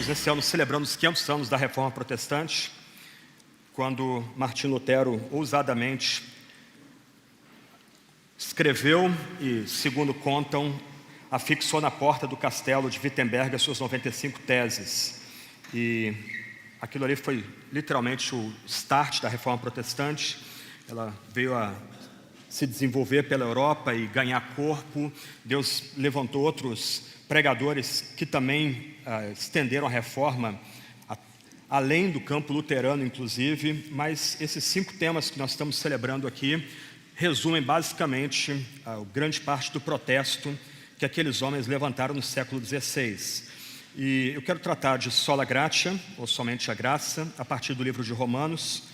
estamos esse ano celebrando os 500 anos da Reforma Protestante, quando Martinho Lutero ousadamente escreveu e, segundo contam, afixou na porta do castelo de Wittenberg as suas 95 teses. E aquilo ali foi literalmente o start da Reforma Protestante. Ela veio a se desenvolver pela Europa e ganhar corpo. Deus levantou outros pregadores que também estenderam a reforma além do campo luterano, inclusive. Mas esses 5 temas que nós estamos celebrando aqui resumem basicamente a grande parte do protesto que aqueles homens levantaram no século XVI. E eu quero tratar de sola gratia, ou somente a graça, a partir do livro de Romanos,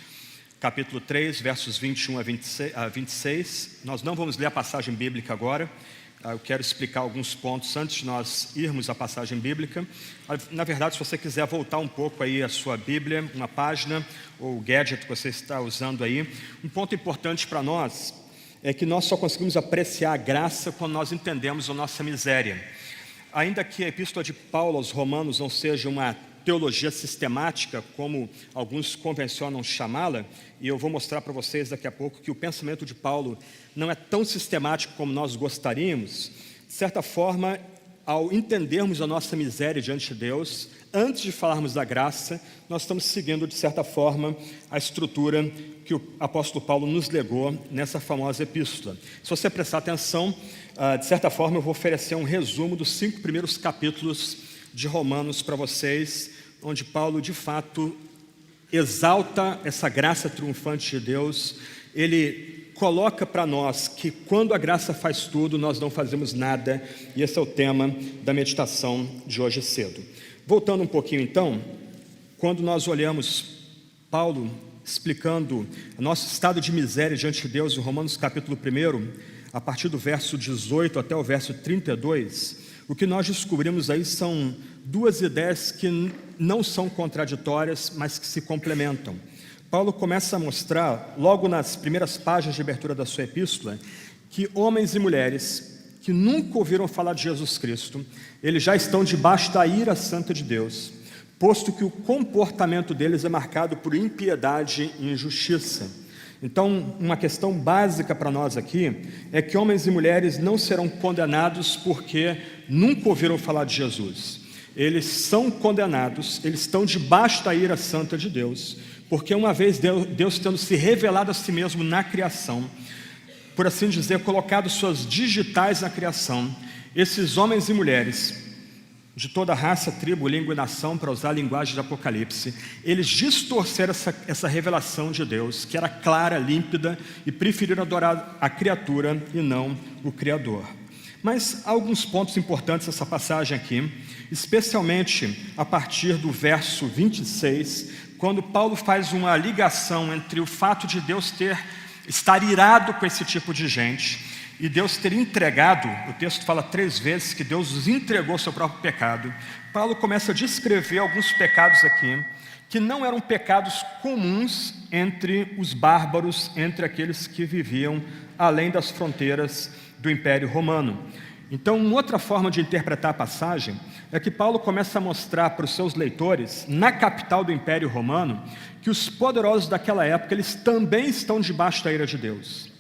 capítulo 3, versos 21 a 26. Nós não vamos ler a passagem bíblica agora. Eu quero explicar alguns pontos antes de nós irmos à passagem bíblica. Na verdade, se você quiser voltar um pouco aí a sua Bíblia, uma página ou o gadget que você está usando aí, um ponto importante para nós é que nós só conseguimos apreciar a graça quando nós entendemos a nossa miséria. Ainda que a epístola de Paulo aos Romanos não seja uma teologia sistemática, como alguns convencionam chamá-la, e eu vou mostrar para vocês daqui a pouco que o pensamento de Paulo não é tão sistemático como nós gostaríamos. De certa forma, ao entendermos a nossa miséria diante de Deus, antes de falarmos da graça, nós estamos seguindo, de certa forma, a estrutura que o apóstolo Paulo nos legou nessa famosa epístola. Se você prestar atenção, de certa forma eu vou oferecer um resumo dos 5 primeiros capítulos de Romanos para vocês, onde Paulo de fato exalta essa graça triunfante de Deus. Ele coloca para nós que quando a graça faz tudo, nós não fazemos nada, e esse é o tema da meditação de hoje cedo. Voltando um pouquinho então, quando nós olhamos Paulo explicando o nosso estado de miséria diante de Deus em Romanos capítulo 1, a partir do verso 18 até o verso 32, o que nós descobrimos aí são 2 ideias que não são contraditórias, mas que se complementam. Paulo começa a mostrar, logo nas primeiras páginas de abertura da sua epístola, que homens e mulheres que nunca ouviram falar de Jesus Cristo, eles já estão debaixo da ira santa de Deus, posto que o comportamento deles é marcado por impiedade e injustiça. Então, uma questão básica para nós aqui é que homens e mulheres não serão condenados porque nunca ouviram falar de Jesus. Eles são condenados, eles estão debaixo da ira santa de Deus, porque uma vez Deus tendo se revelado a si mesmo na criação, por assim dizer, colocado suas digitais na criação, esses homens e mulheres de toda raça, tribo, língua e nação, para usar a linguagem de Apocalipse, eles distorceram essa revelação de Deus, que era clara, límpida, e preferiram adorar a criatura e não o Criador. Mas há alguns pontos importantes nessa passagem aqui, especialmente a partir do verso 26, quando Paulo faz uma ligação entre o fato de Deus estar irado com esse tipo de gente e Deus ter entregado. O texto fala 3 vezes que Deus os entregou ao seu próprio pecado. Paulo começa a descrever alguns pecados aqui, que não eram pecados comuns entre os bárbaros, entre aqueles que viviam além das fronteiras do Império Romano. Então, uma outra forma de interpretar a passagem é que Paulo começa a mostrar para os seus leitores, na capital do Império Romano, que os poderosos daquela época, eles também estão debaixo da ira de Deus.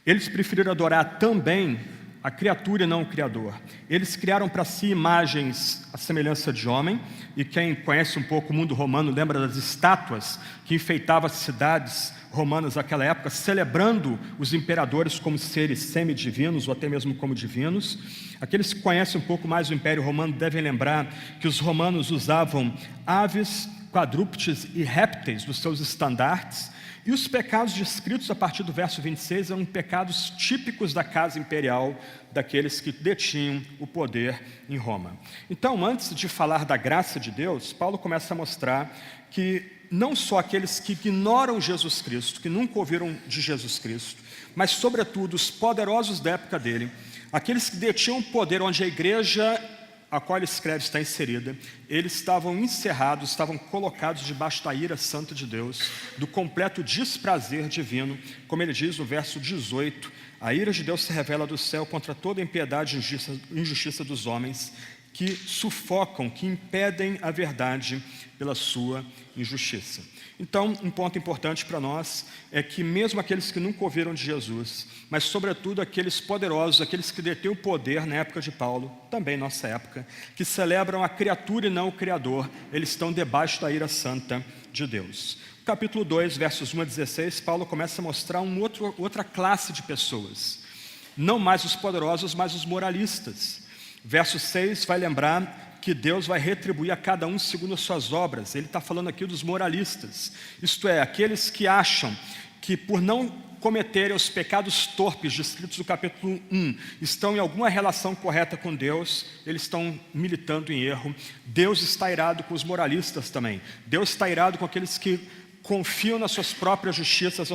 Eles preferiram adorar também a criatura e não o Criador. Eles criaram para si imagens à semelhança de homem, e quem conhece um pouco o mundo romano lembra das estátuas que enfeitavam as cidades romanas daquela época, celebrando os imperadores como seres semidivinos ou até mesmo como divinos. Aqueles que conhecem um pouco mais o Império Romano devem lembrar que os romanos usavam aves, quadrúpedes e répteis dos seus estandartes. E os pecados descritos a partir do verso 26 eram pecados típicos da casa imperial, daqueles que detinham o poder em Roma. Então, antes de falar da graça de Deus, Paulo começa a mostrar que não só aqueles que ignoram Jesus Cristo, que nunca ouviram de Jesus Cristo, mas, sobretudo, os poderosos da época dele, aqueles que detinham o poder onde a igreja a qual ele escreve está inserida, eles estavam encerrados, estavam colocados debaixo da ira santa de Deus, do completo desprazer divino, como ele diz no verso 18, a ira de Deus se revela do céu contra toda impiedade e injustiça dos homens, que sufocam, que impedem a verdade pela sua injustiça. Então, um ponto importante para nós é que mesmo aqueles que nunca ouviram de Jesus, mas sobretudo aqueles poderosos, aqueles que detêm o poder na época de Paulo, também nossa época, que celebram a criatura e não o Criador, eles estão debaixo da ira santa de Deus. Capítulo 2, versos 1 a 16, Paulo começa a mostrar outra classe de pessoas. Não mais os poderosos, mas os moralistas. Verso 6 vai lembrar que Deus vai retribuir a cada um segundo as suas obras. Ele está falando aqui dos moralistas. Isto é, aqueles que acham que por não cometerem os pecados torpes descritos no capítulo 1, estão em alguma relação correta com Deus, eles estão militando em erro. Deus está irado com os moralistas também. Deus está irado com aqueles que confiam nas suas próprias justiças,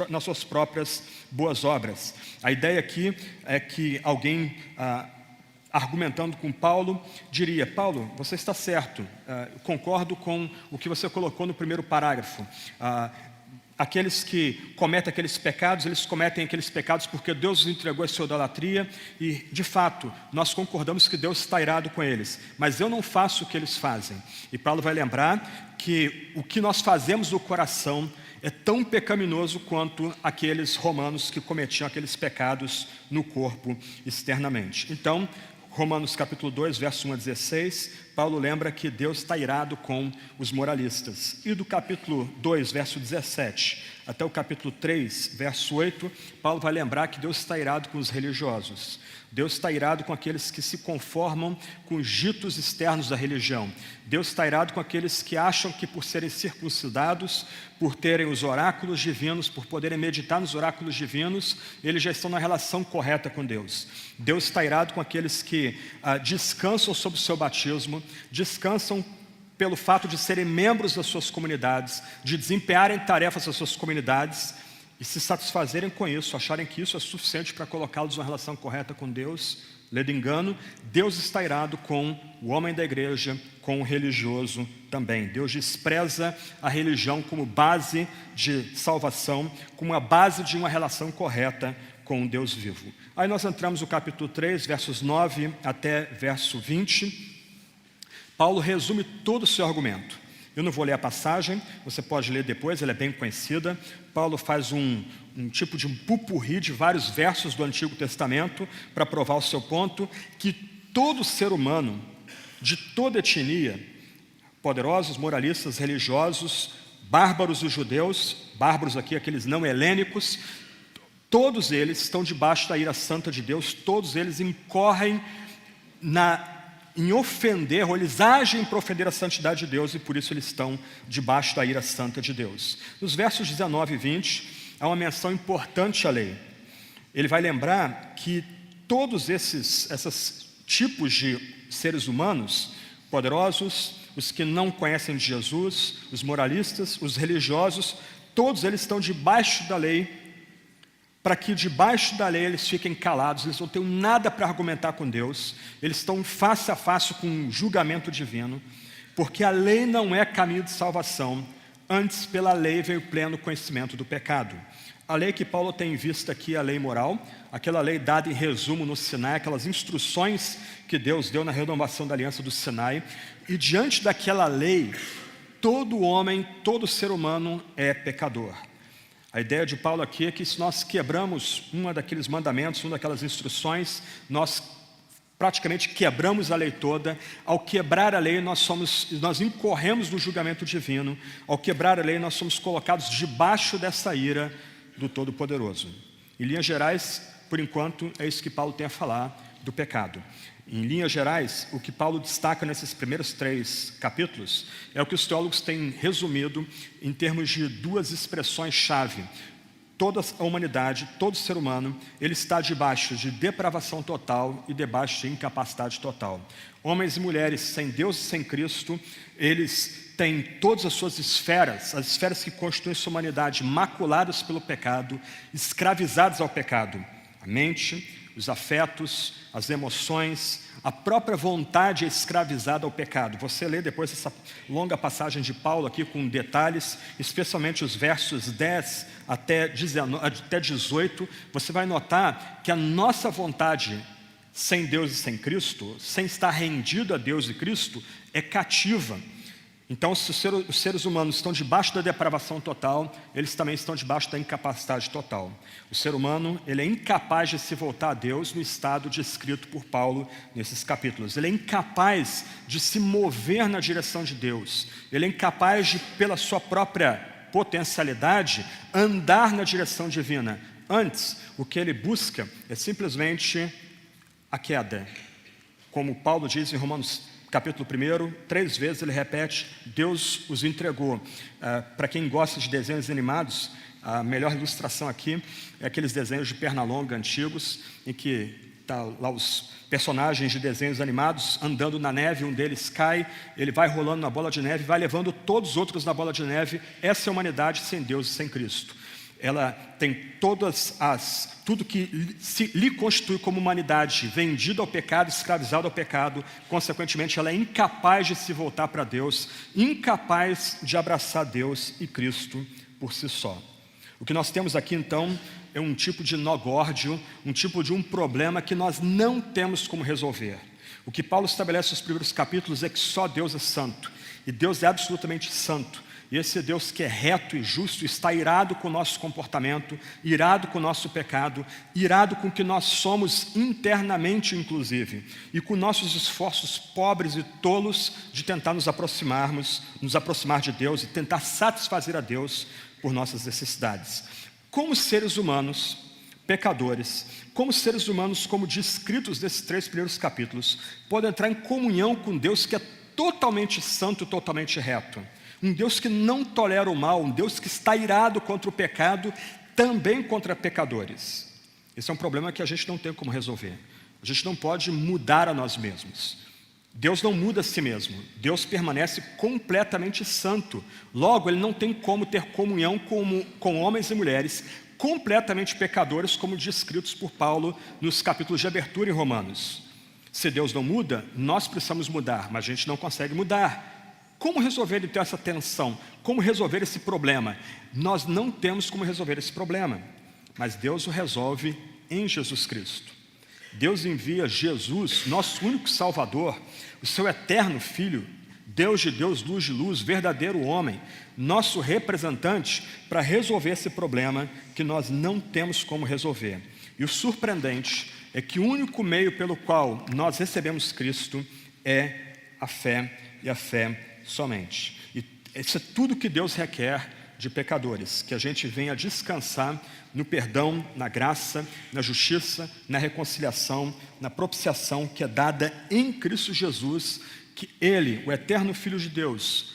nas suas próprias boas obras. A ideia aqui é que alguém, argumentando com Paulo, diria: Paulo, você está certo, concordo com o que você colocou no primeiro parágrafo. Aqueles que cometem aqueles pecados, eles cometem aqueles pecados porque Deus os entregou a sua idolatria e, de fato, nós concordamos que Deus está irado com eles, mas eu não faço o que eles fazem. E Paulo vai lembrar que o que nós fazemos no coração é tão pecaminoso quanto aqueles romanos que cometiam aqueles pecados no corpo externamente. Então, Romanos capítulo 2, verso 1 a 16, Paulo lembra que Deus está irado com os moralistas. E do capítulo 2, verso 17, até o capítulo 3, verso 8, Paulo vai lembrar que Deus está irado com os religiosos. Deus está irado com aqueles que se conformam com os ditos externos da religião. Deus está irado com aqueles que acham que por serem circuncidados, por terem os oráculos divinos, por poderem meditar nos oráculos divinos, eles já estão na relação correta com Deus. Deus está irado com aqueles que descansam sobre o seu batismo, descansam pelo fato de serem membros das suas comunidades, de desempenharem tarefas das suas comunidades, e se satisfazerem com isso, acharem que isso é suficiente para colocá-los numa relação correta com Deus, lendo engano. Deus está irado com o homem da igreja, com o religioso também. Deus despreza a religião como base de salvação, como a base de uma relação correta com o Deus vivo. Aí nós entramos no capítulo 3, versos 9 até verso 20. Paulo resume todo o seu argumento. Eu não vou ler a passagem, você pode ler depois, ela é bem conhecida. Paulo faz um tipo de um pupurri de vários versos do Antigo Testamento para provar o seu ponto, que todo ser humano, de toda etnia, poderosos, moralistas, religiosos, bárbaros dos judeus, bárbaros aqui, aqueles não helênicos, todos eles estão debaixo da ira santa de Deus, todos eles incorrem em ofender, ou eles agem para ofender a santidade de Deus, e por isso eles estão debaixo da ira santa de Deus. Nos versos 19 e 20, há uma menção importante à lei. Ele vai lembrar que todos esses tipos de seres humanos, poderosos, os que não conhecem de Jesus, os moralistas, os religiosos, todos eles estão debaixo da lei, para que debaixo da lei eles fiquem calados, eles não têm nada para argumentar com Deus, eles estão face a face com um julgamento divino, porque a lei não é caminho de salvação, antes pela lei veio o pleno conhecimento do pecado. A lei que Paulo tem em vista aqui é a lei moral, aquela lei dada em resumo no Sinai, aquelas instruções que Deus deu na renovação da aliança do Sinai, e diante daquela lei, todo homem, todo ser humano é pecador. A ideia de Paulo aqui é que se nós quebramos um daqueles mandamentos, uma daquelas instruções, nós praticamente quebramos a lei toda. Ao quebrar a lei, nós incorremos no julgamento divino. Ao quebrar a lei, nós somos colocados debaixo dessa ira do Todo-Poderoso. Em linhas gerais, por enquanto, é isso que Paulo tem a falar do pecado. Em linhas gerais, o que Paulo destaca nesses primeiros 3 capítulos é o que os teólogos têm resumido em termos de 2 expressões-chave. Toda a humanidade, todo ser humano, ele está debaixo de depravação total e debaixo de incapacidade total. Homens e mulheres sem Deus e sem Cristo, eles têm todas as suas esferas, as esferas que constituem sua humanidade, maculadas pelo pecado, escravizadas ao pecado. A mente, os afetos, as emoções, a própria vontade é escravizada ao pecado. Você lê depois essa longa passagem de Paulo aqui com detalhes, especialmente os versos 10 até 18, você vai notar que a nossa vontade sem Deus e sem Cristo, sem estar rendido a Deus e Cristo, é cativa. Então, se os seres humanos estão debaixo da depravação total, eles também estão debaixo da incapacidade total. O ser humano, ele é incapaz de se voltar a Deus no estado descrito por Paulo nesses capítulos. Ele é incapaz de se mover na direção de Deus. Ele é incapaz de, pela sua própria potencialidade, andar na direção divina. Antes, o que ele busca é simplesmente a queda. Como Paulo diz em Romanos capítulo 1, 3 vezes ele repete, Deus os entregou. Para quem gosta de desenhos animados, a melhor ilustração aqui é aqueles desenhos de Pernalonga antigos, em que tá lá os personagens de desenhos animados andando na neve, um deles cai, ele vai rolando na bola de neve, vai levando todos os outros na bola de neve. Essa é a humanidade sem Deus e sem Cristo. Ela tem tudo que lhe constitui como humanidade, vendida ao pecado, escravizada ao pecado. Consequentemente, ela é incapaz de se voltar para Deus, incapaz de abraçar Deus e Cristo por si só. O que nós temos aqui, então, é um tipo de nó górdio, um tipo de um problema que nós não temos como resolver. O que Paulo estabelece nos primeiros capítulos é que só Deus é santo, e Deus é absolutamente santo. E esse Deus que é reto e justo está irado com o nosso comportamento, irado com o nosso pecado, irado com o que nós somos internamente, inclusive, e com nossos esforços pobres e tolos de tentar nos aproximar de Deus e tentar satisfazer a Deus por nossas necessidades. Como seres humanos, pecadores, como seres humanos, como descritos nesses 3 primeiros capítulos, podem entrar em comunhão com Deus que é totalmente santo, totalmente reto. Um Deus que não tolera o mal, um Deus que está irado contra o pecado, também contra pecadores. Esse é um problema que a gente não tem como resolver. A gente não pode mudar a nós mesmos. Deus não muda a si mesmo. Deus permanece completamente santo. Logo, Ele não tem como ter comunhão com homens e mulheres completamente pecadores, como descritos por Paulo nos capítulos de abertura em Romanos. Se Deus não muda, nós precisamos mudar, mas a gente não consegue mudar. Como resolver então essa tensão? Como resolver esse problema? Nós não temos como resolver esse problema, mas Deus o resolve em Jesus Cristo. Deus envia Jesus, nosso único Salvador, o seu eterno Filho, Deus de Deus, luz de luz, verdadeiro homem, nosso representante, para resolver esse problema que nós não temos como resolver. E o surpreendente é que o único meio pelo qual nós recebemos Cristo é a fé, e a fé somente. E isso é tudo que Deus requer de pecadores, que a gente venha descansar no perdão, na graça, na justiça, na reconciliação, na propiciação que é dada em Cristo Jesus, que Ele, o eterno Filho de Deus,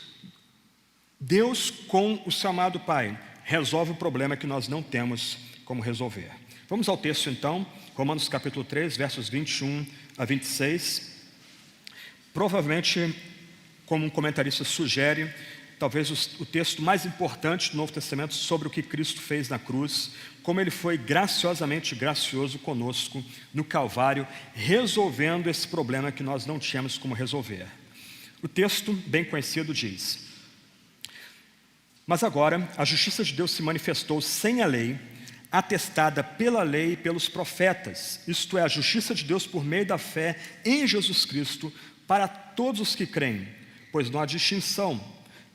Deus com o seu amado Pai, resolve o problema que nós não temos como resolver. Vamos ao texto então, Romanos capítulo 3, versos 21 a 26. Provavelmente, como um comentarista sugere, talvez o texto mais importante do Novo Testamento sobre o que Cristo fez na cruz, como Ele foi graciosamente gracioso conosco no Calvário, resolvendo esse problema que nós não tínhamos como resolver. O texto, bem conhecido, diz: Mas agora a justiça de Deus se manifestou sem a lei, atestada pela lei e pelos profetas, isto é, a justiça de Deus por meio da fé em Jesus Cristo, para todos os que creem, pois não há distinção,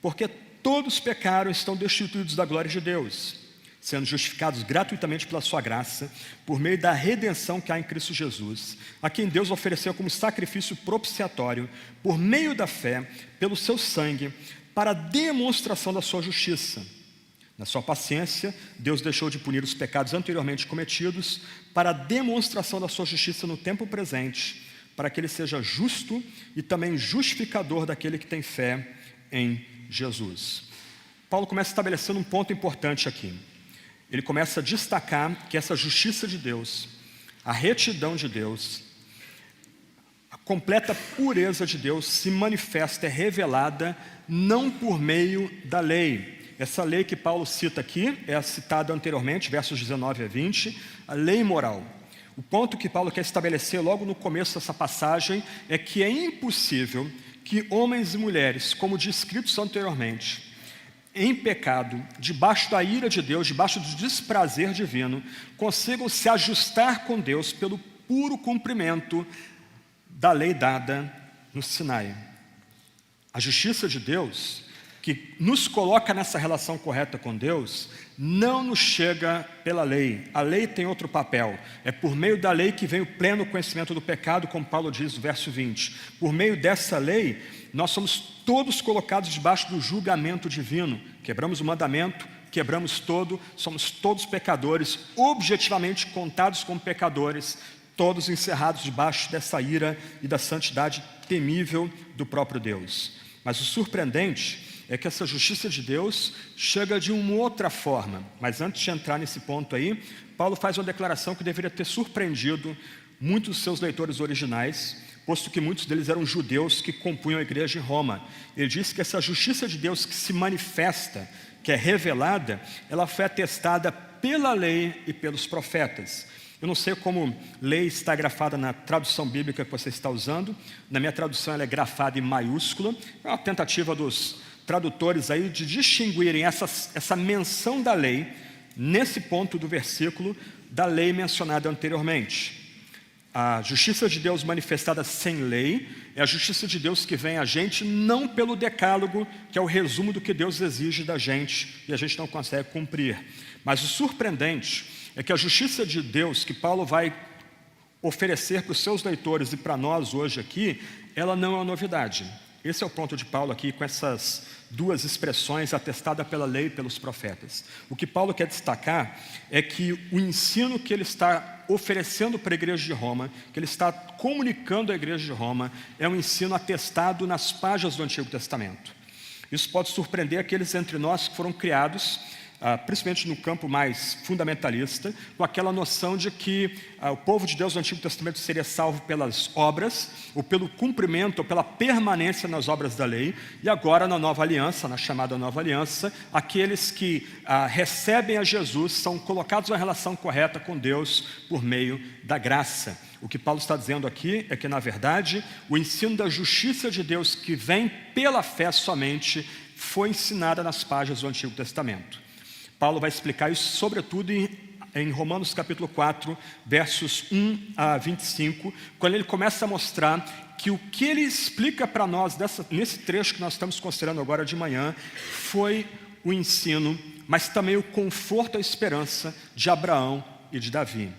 porque todos pecaram e estão destituídos da glória de Deus, sendo justificados gratuitamente pela sua graça, por meio da redenção que há em Cristo Jesus, a quem Deus ofereceu como sacrifício propiciatório, por meio da fé, pelo seu sangue, para a demonstração da sua justiça. Na sua paciência, Deus deixou de punir os pecados anteriormente cometidos, para a demonstração da sua justiça no tempo presente, para que Ele seja justo e também justificador daquele que tem fé em Jesus. Paulo começa estabelecendo um ponto importante aqui. Ele começa a destacar que essa justiça de Deus, a retidão de Deus, a completa pureza de Deus se manifesta, é revelada não por meio da lei. Essa lei que Paulo cita aqui é a citada anteriormente, versos 19 a 20, a lei moral. O ponto que Paulo quer estabelecer logo no começo dessa passagem é que é impossível que homens e mulheres, como descritos anteriormente, em pecado, debaixo da ira de Deus, debaixo do desprazer divino, consigam se ajustar com Deus pelo puro cumprimento da lei dada no Sinai. A justiça de Deus, que nos coloca nessa relação correta com Deus, não nos chega pela lei. A lei tem outro papel. É por meio da lei que vem o pleno conhecimento do pecado, como Paulo diz no verso 20. Por meio dessa lei, nós somos todos colocados debaixo do julgamento divino. Quebramos o mandamento, quebramos todo, somos todos pecadores, objetivamente contados como pecadores, todos encerrados debaixo dessa ira e da santidade temível do próprio Deus. Mas o surpreendente é que essa justiça de Deus chega de uma outra forma. Mas antes de entrar nesse ponto aí, Paulo faz uma declaração que deveria ter surpreendido muitos dos seus leitores originais, posto que muitos deles eram judeus que compunham a igreja de Roma. Ele diz que essa justiça de Deus que se manifesta, que é revelada, ela foi atestada pela lei e pelos profetas. Eu não sei como lei está grafada na tradução bíblica que você está usando. Na minha tradução ela é grafada em maiúscula. É uma tentativa dos tradutores aí de distinguirem essa menção da lei, nesse ponto do versículo, da lei mencionada anteriormente. A justiça de Deus manifestada sem lei é a justiça de Deus que vem a gente não pelo decálogo, que é o resumo do que Deus exige da gente e a gente não consegue cumprir. Mas o surpreendente é que a justiça de Deus que Paulo vai oferecer para os seus leitores e para nós hoje aqui, ela não é uma novidade. Esse é o ponto de Paulo aqui com essas duas expressões atestadas pela lei e pelos profetas. O que Paulo quer destacar é que o ensino que ele está oferecendo para a igreja de Roma, que ele está comunicando à igreja de Roma, é um ensino atestado nas páginas do Antigo Testamento. Isso pode surpreender aqueles entre nós que foram criados, principalmente no campo mais fundamentalista, com aquela noção de que o povo de Deus no Antigo Testamento seria salvo pelas obras, ou pelo cumprimento, ou pela permanência nas obras da lei, e agora na nova aliança, na chamada nova aliança, aqueles que recebem a Jesus são colocados em uma relação correta com Deus por meio da graça. O que Paulo está dizendo aqui é que, na verdade, o ensino da justiça de Deus que vem pela fé somente foi ensinada nas páginas do Antigo Testamento. Paulo vai explicar isso, sobretudo, em Romanos capítulo 4, versos 1 a 25, quando ele começa a mostrar que o que ele explica para nós nesse trecho que nós estamos considerando agora de manhã foi o ensino, mas também o conforto e a esperança de Abraão e de Davi.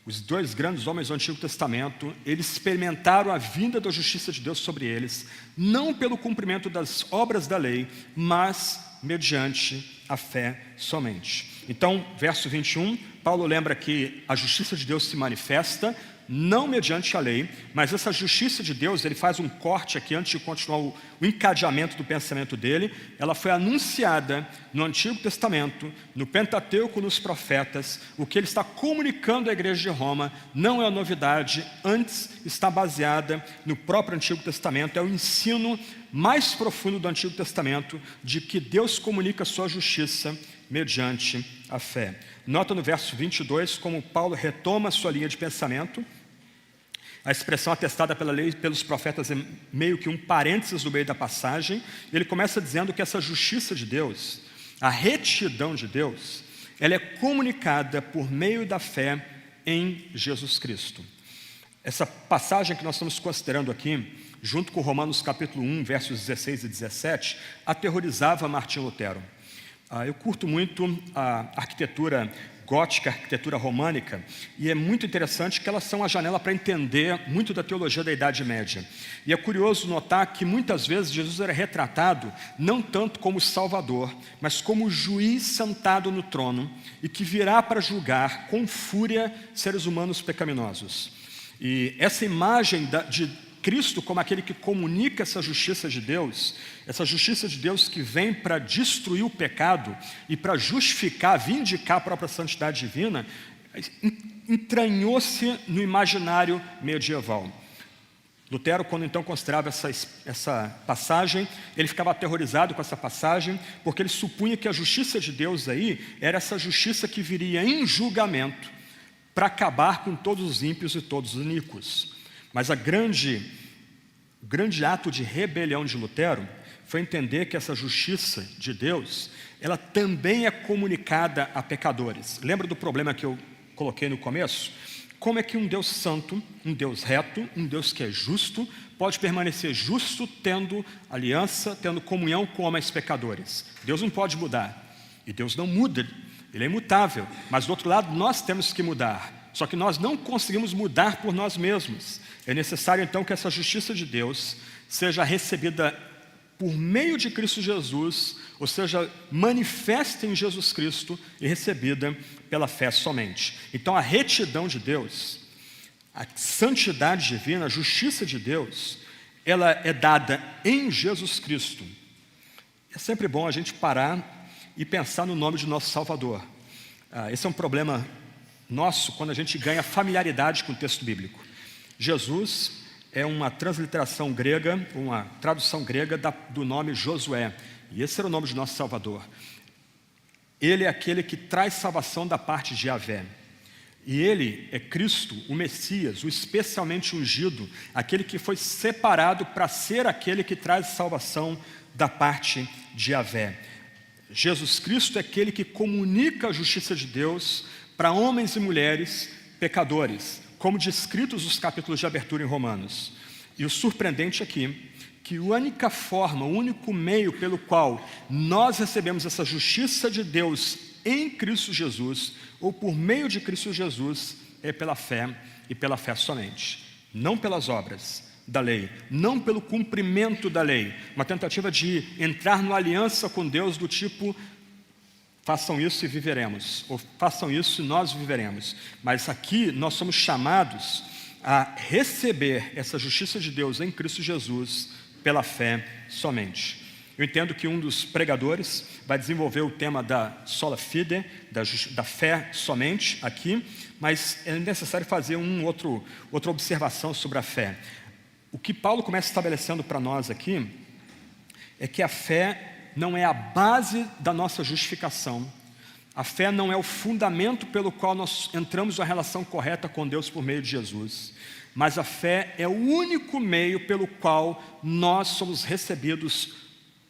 Os dois grandes homens do Antigo Testamento, eles experimentaram a vinda da justiça de Deus sobre eles, não pelo cumprimento das obras da lei, mas mediante a fé somente. Então, verso 21, Paulo lembra que a justiça de Deus se manifesta não mediante a lei, mas essa justiça de Deus, ele faz um corte aqui antes de continuar o encadeamento do pensamento dele. Ela foi anunciada no Antigo Testamento, no Pentateuco, nos profetas. O que ele está comunicando à igreja de Roma não é uma novidade, antes está baseada no próprio Antigo Testamento. É o ensino mais profundo do Antigo Testamento de que Deus comunica a sua justiça mediante a fé. Nota no verso 22 como Paulo retoma a sua linha de pensamento. A expressão atestada pela lei e pelos profetas é meio que um parênteses no meio da passagem. Ele começa dizendo que essa justiça de Deus, a retidão de Deus, ela é comunicada por meio da fé em Jesus Cristo. Essa passagem que nós estamos considerando aqui, junto com Romanos capítulo 1, versos 16 e 17, aterrorizava Martinho Lutero. Eu curto muito a arquitetura gótica, a arquitetura românica, e é muito interessante que elas são a janela para entender muito da teologia da Idade Média. E é curioso notar que muitas vezes Jesus era retratado não tanto como Salvador, mas como juiz sentado no trono e que virá para julgar com fúria seres humanos pecaminosos. E essa imagem de Cristo como aquele que comunica essa justiça de Deus que vem para destruir o pecado e para justificar, vindicar a própria santidade divina, entranhou-se no imaginário medieval. Lutero, quando então considerava essa passagem, ele ficava aterrorizado com essa passagem, porque ele supunha que a justiça de Deus aí era essa justiça que viria em julgamento para acabar com todos os ímpios e todos os iníquos. Mas o grande ato de rebelião de Lutero foi entender que essa justiça de Deus, ela também é comunicada a pecadores. Lembra do problema que eu coloquei no começo? Como é que um Deus santo, um Deus reto, um Deus que é justo, pode permanecer justo tendo aliança, tendo comunhão com homens pecadores? Deus não pode mudar. E Deus não muda, Ele é imutável. Mas do outro lado, nós temos que mudar. Só que nós não conseguimos mudar por nós mesmos. É necessário então que essa justiça de Deus seja recebida por meio de Cristo Jesus, ou seja, manifesta em Jesus Cristo e recebida pela fé somente. Então a retidão de Deus, a santidade divina, a justiça de Deus, ela é dada em Jesus Cristo. É sempre bom a gente parar e pensar no nome de nosso Salvador. Esse é um problema nosso quando a gente ganha familiaridade com o texto bíblico. Jesus é uma transliteração grega, uma tradução grega do nome Josué. E esse era o nome de nosso Salvador. Ele é aquele que traz salvação da parte de Yahvé. E Ele é Cristo, o Messias, o especialmente ungido, aquele que foi separado para ser aquele que traz salvação da parte de Yahvé. Jesus Cristo é aquele que comunica a justiça de Deus para homens e mulheres pecadores, como descritos os capítulos de abertura em Romanos. E o surpreendente aqui, que a única forma, o único meio pelo qual nós recebemos essa justiça de Deus em Cristo Jesus, ou por meio de Cristo Jesus, é pela fé e pela fé somente. Não pelas obras da lei, não pelo cumprimento da lei, uma tentativa de entrar numa aliança com Deus do tipo: façam isso e viveremos, ou façam isso e nós viveremos. Mas aqui nós somos chamados a receber essa justiça de Deus em Cristo Jesus pela fé somente. Eu entendo que um dos pregadores vai desenvolver o tema da sola fide, da fé somente aqui, mas é necessário fazer outra observação sobre a fé. O que Paulo começa estabelecendo para nós aqui é que a fé não é a base da nossa justificação. A fé não é o fundamento pelo qual nós entramos na relação correta com Deus por meio de Jesus. Mas a fé é o único meio pelo qual nós somos recebidos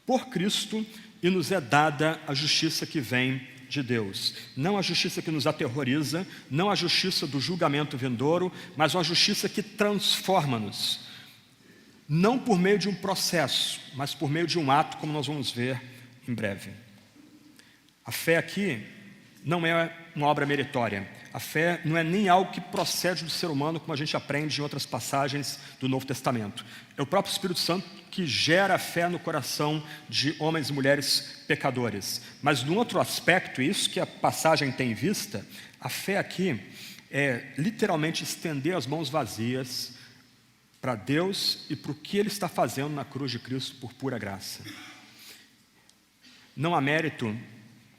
por Cristo e nos é dada a justiça que vem de Deus. Não a justiça que nos aterroriza, não a justiça do julgamento vindouro, mas uma justiça que transforma-nos. Não por meio de um processo, mas por meio de um ato, como nós vamos ver em breve. A fé aqui não é uma obra meritória. A fé não é nem algo que procede do ser humano, como a gente aprende em outras passagens do Novo Testamento. É o próprio Espírito Santo que gera a fé no coração de homens e mulheres pecadores. Mas num outro aspecto, isso que a passagem tem em vista, a fé aqui é literalmente estender as mãos vazias para Deus e para o que Ele está fazendo na cruz de Cristo por pura graça. Não há mérito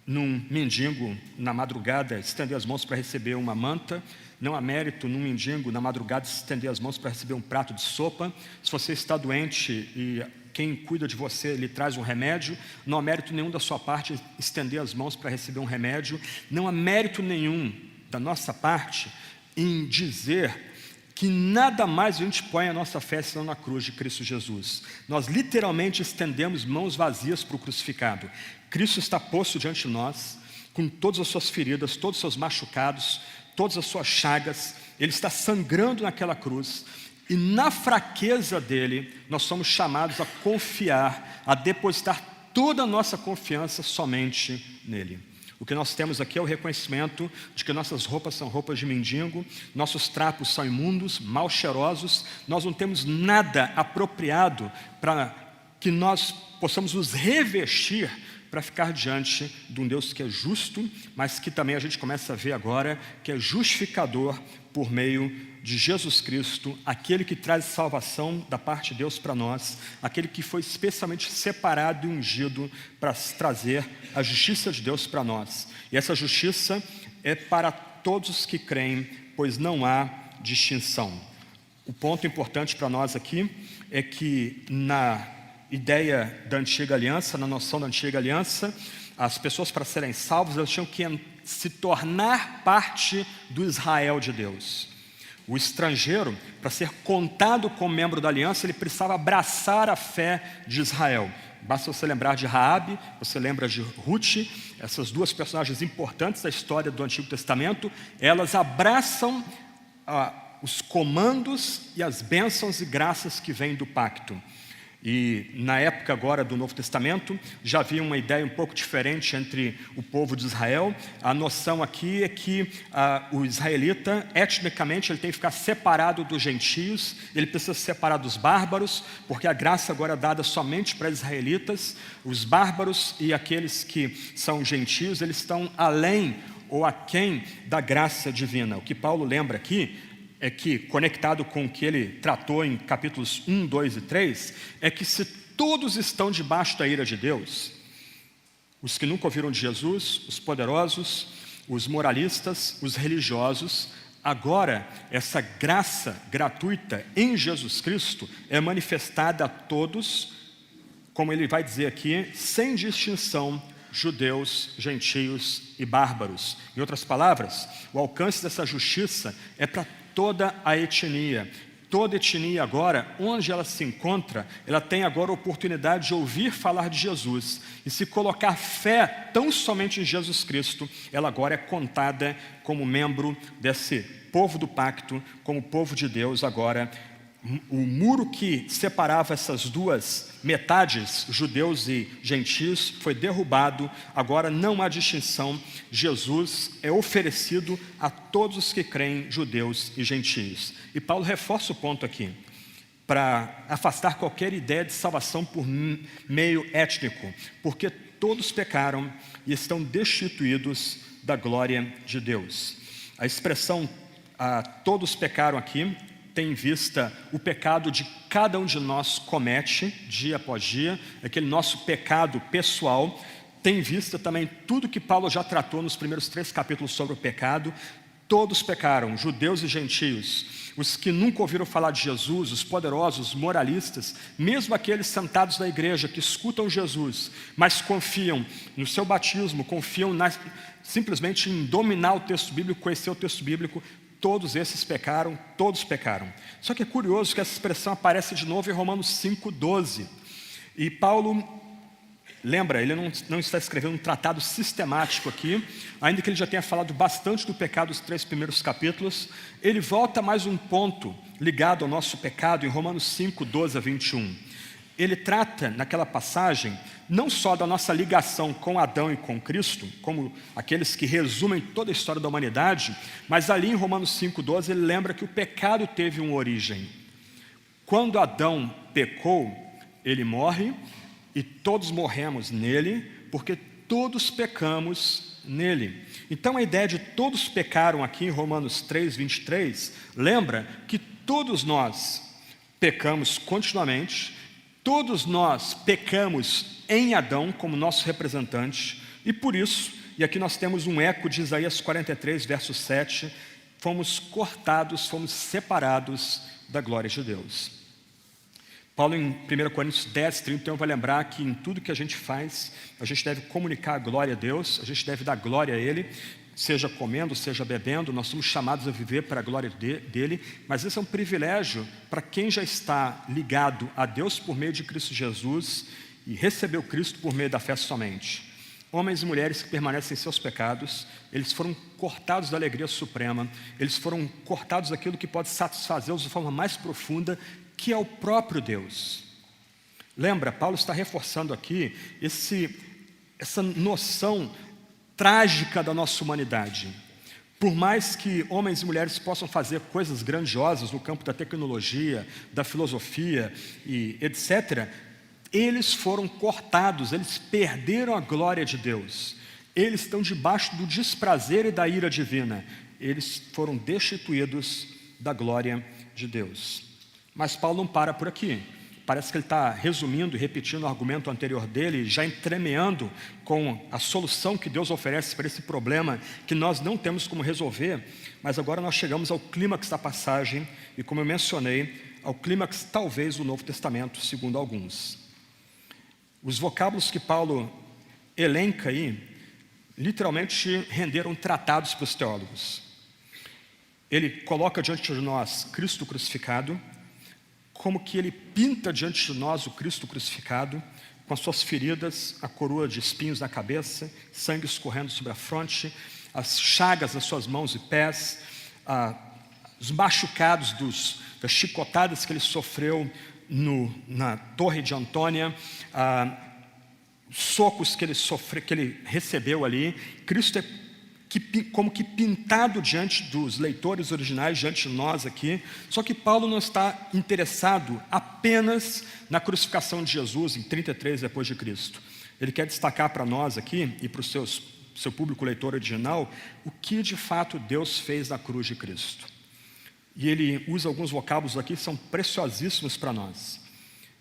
num mendigo na madrugada estender as mãos para receber uma manta. Não há mérito num mendigo na madrugada estender as mãos para receber um prato de sopa. Se você está doente e quem cuida de você lhe traz um remédio, não há mérito nenhum da sua parte estender as mãos para receber um remédio. Não há mérito nenhum da nossa parte em dizer que nada mais a gente põe a nossa fé senão na cruz de Cristo Jesus. Nós literalmente estendemos mãos vazias para o crucificado. Cristo está posto diante de nós, com todas as suas feridas, todos os seus machucados, todas as suas chagas. Ele está sangrando naquela cruz. E na fraqueza dele, nós somos chamados a confiar, a depositar toda a nossa confiança somente nele. O que nós temos aqui é o reconhecimento de que nossas roupas são roupas de mendigo, nossos trapos são imundos, mal cheirosos, nós não temos nada apropriado para que nós possamos nos revestir para ficar diante de um Deus que é justo, mas que também a gente começa a ver agora que é justificador por meio de Jesus Cristo, aquele que traz salvação da parte de Deus para nós, aquele que foi especialmente separado e ungido para trazer a justiça de Deus para nós. E essa justiça é para todos os que creem, pois não há distinção. O ponto importante para nós aqui é que na ideia da antiga aliança, na noção da antiga aliança, as pessoas, para serem salvas, elas tinham que se tornar parte do Israel de Deus. O estrangeiro, para ser contado como membro da aliança, ele precisava abraçar a fé de Israel. Basta você lembrar de Raabe, você lembra de Ruth, essas duas personagens importantes da história do Antigo Testamento. Elas abraçam os comandos e as bênçãos e graças que vêm do pacto. E na época agora do Novo Testamento, já havia uma ideia um pouco diferente entre o povo de Israel. A noção aqui é que o israelita, etnicamente, ele tem que ficar separado dos gentios, ele precisa se separar dos bárbaros, porque a graça agora é dada somente para israelitas. Os bárbaros e aqueles que são gentios, eles estão além ou aquém da graça divina. O que Paulo lembra aqui é que, conectado com o que ele tratou em capítulos 1, 2 e 3, é que se todos estão debaixo da ira de Deus, os que nunca ouviram de Jesus, os poderosos, os moralistas, os religiosos, agora essa graça gratuita em Jesus Cristo é manifestada a todos, como ele vai dizer aqui, sem distinção, judeus, gentios e bárbaros. Em outras palavras, o alcance dessa justiça é para toda a etnia. Toda etnia agora, onde ela se encontra, ela tem agora a oportunidade de ouvir falar de Jesus. E se colocar fé tão somente em Jesus Cristo, ela agora é contada como membro desse povo do pacto, como povo de Deus agora. O muro que separava essas duas metades, judeus e gentios, foi derrubado. Agora não há distinção. Jesus é oferecido a todos os que creem, judeus e gentios. E Paulo reforça o ponto aqui, para afastar qualquer ideia de salvação por meio étnico, porque todos pecaram e estão destituídos da glória de Deus. A expressão todos pecaram aqui tem em vista o pecado de cada um de nós comete, dia após dia, aquele nosso pecado pessoal. Tem em vista também tudo que Paulo já tratou nos primeiros 3 capítulos sobre o pecado. Todos pecaram, judeus e gentios, os que nunca ouviram falar de Jesus, os poderosos, os moralistas, mesmo aqueles sentados na igreja que escutam Jesus, mas confiam no seu batismo, confiam simplesmente em dominar o texto bíblico, conhecer o texto bíblico. Todos esses pecaram, todos pecaram. Só que é curioso que essa expressão aparece de novo em Romanos 5,12. E Paulo, lembra, ele não está escrevendo um tratado sistemático aqui, ainda que ele já tenha falado bastante do pecado nos 3 primeiros capítulos. Ele volta mais um ponto ligado ao nosso pecado em Romanos 5,12 a 21. Ele trata naquela passagem não só da nossa ligação com Adão e com Cristo, como aqueles que resumem toda a história da humanidade, mas ali em Romanos 5,12 ele lembra que o pecado teve uma origem. Quando Adão pecou, ele morre e todos morremos nele, porque todos pecamos nele. Então a ideia de todos pecaram aqui em Romanos 3:23 lembra que todos nós pecamos continuamente. Todos nós pecamos em Adão como nosso representante, e por isso, e aqui nós temos um eco de Isaías 43, verso 7, fomos cortados, fomos separados da glória de Deus. Paulo em 1 Coríntios 10, 31 vai lembrar que em tudo que a gente faz, a gente deve comunicar a glória a Deus, a gente deve dar glória a Ele, seja comendo, seja bebendo. Nós somos chamados a viver para a glória dele, mas esse é um privilégio para quem já está ligado a Deus por meio de Cristo Jesus e recebeu Cristo por meio da fé somente. Homens e mulheres que permanecem em seus pecados, eles foram cortados da alegria suprema, eles foram cortados daquilo que pode satisfazê-los de forma mais profunda, que é o próprio Deus. Lembra, Paulo está reforçando aqui essa noção trágica da nossa humanidade. Por mais que homens e mulheres possam fazer coisas grandiosas no campo da tecnologia, da filosofia e etc., eles foram cortados, eles perderam a glória de Deus. Eles estão debaixo do desprazer e da ira divina. Eles foram destituídos da glória de Deus. Mas Paulo não para por aqui. Parece que ele está resumindo e repetindo o argumento anterior dele, já entremeando com a solução que Deus oferece para esse problema que nós não temos como resolver. Mas agora nós chegamos ao clímax da passagem e, como eu mencionei, ao clímax talvez do Novo Testamento, segundo alguns. Os vocábulos que Paulo elenca aí, literalmente renderam tratados para os teólogos. Ele coloca diante de nós Cristo crucificado, como que ele pinta diante de nós o Cristo crucificado, com as suas feridas, a coroa de espinhos na cabeça, sangue escorrendo sobre a fronte, as chagas nas suas mãos e pés, os machucados, das chicotadas que ele sofreu na Torre de Antônia, socos que ele recebeu ali. Cristo é como que pintado diante dos leitores originais, diante de nós aqui. Seu Paulo não está interessado apenas na crucificação de Jesus em 33 depois de Cristo. Ele quer destacar para nós aqui e para o seu público leitor original o que de fato Deus fez na cruz de Cristo. E ele usa alguns vocábulos aqui que são preciosíssimos para nós.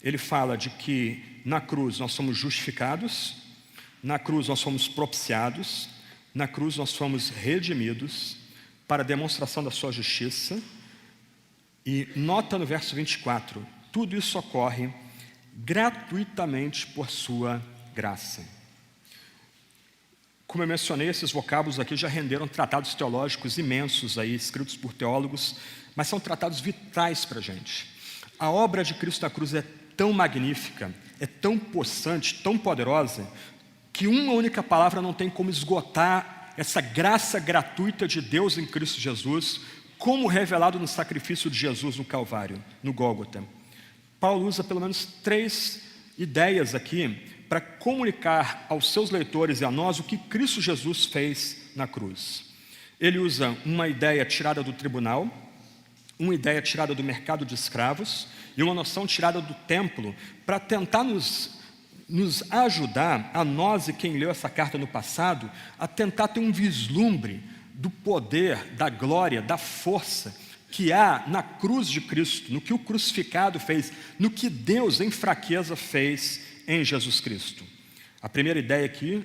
Ele fala de que na cruz nós somos justificados, na cruz nós somos propiciados, na cruz nós fomos redimidos para a demonstração da sua justiça. E nota no verso 24, tudo isso ocorre gratuitamente por sua graça. Como eu mencionei, esses vocábulos aqui já renderam tratados teológicos imensos aí, escritos por teólogos, mas são tratados vitais para a gente. A obra de Cristo na cruz é tão magnífica, é tão possante, tão poderosa, que uma única palavra não tem como esgotar essa graça gratuita de Deus em Cristo Jesus, como revelado no sacrifício de Jesus no Calvário, no Gólgota. Paulo usa pelo menos 3 ideias aqui para comunicar aos seus leitores e a nós o que Cristo Jesus fez na cruz. Ele usa uma ideia tirada do tribunal, uma ideia tirada do mercado de escravos e uma noção tirada do templo para tentar nos ajudar, a nós e quem leu essa carta no passado, a tentar ter um vislumbre do poder, da glória, da força que há na cruz de Cristo, no que o crucificado fez, no que Deus em fraqueza fez em Jesus Cristo. A primeira ideia aqui,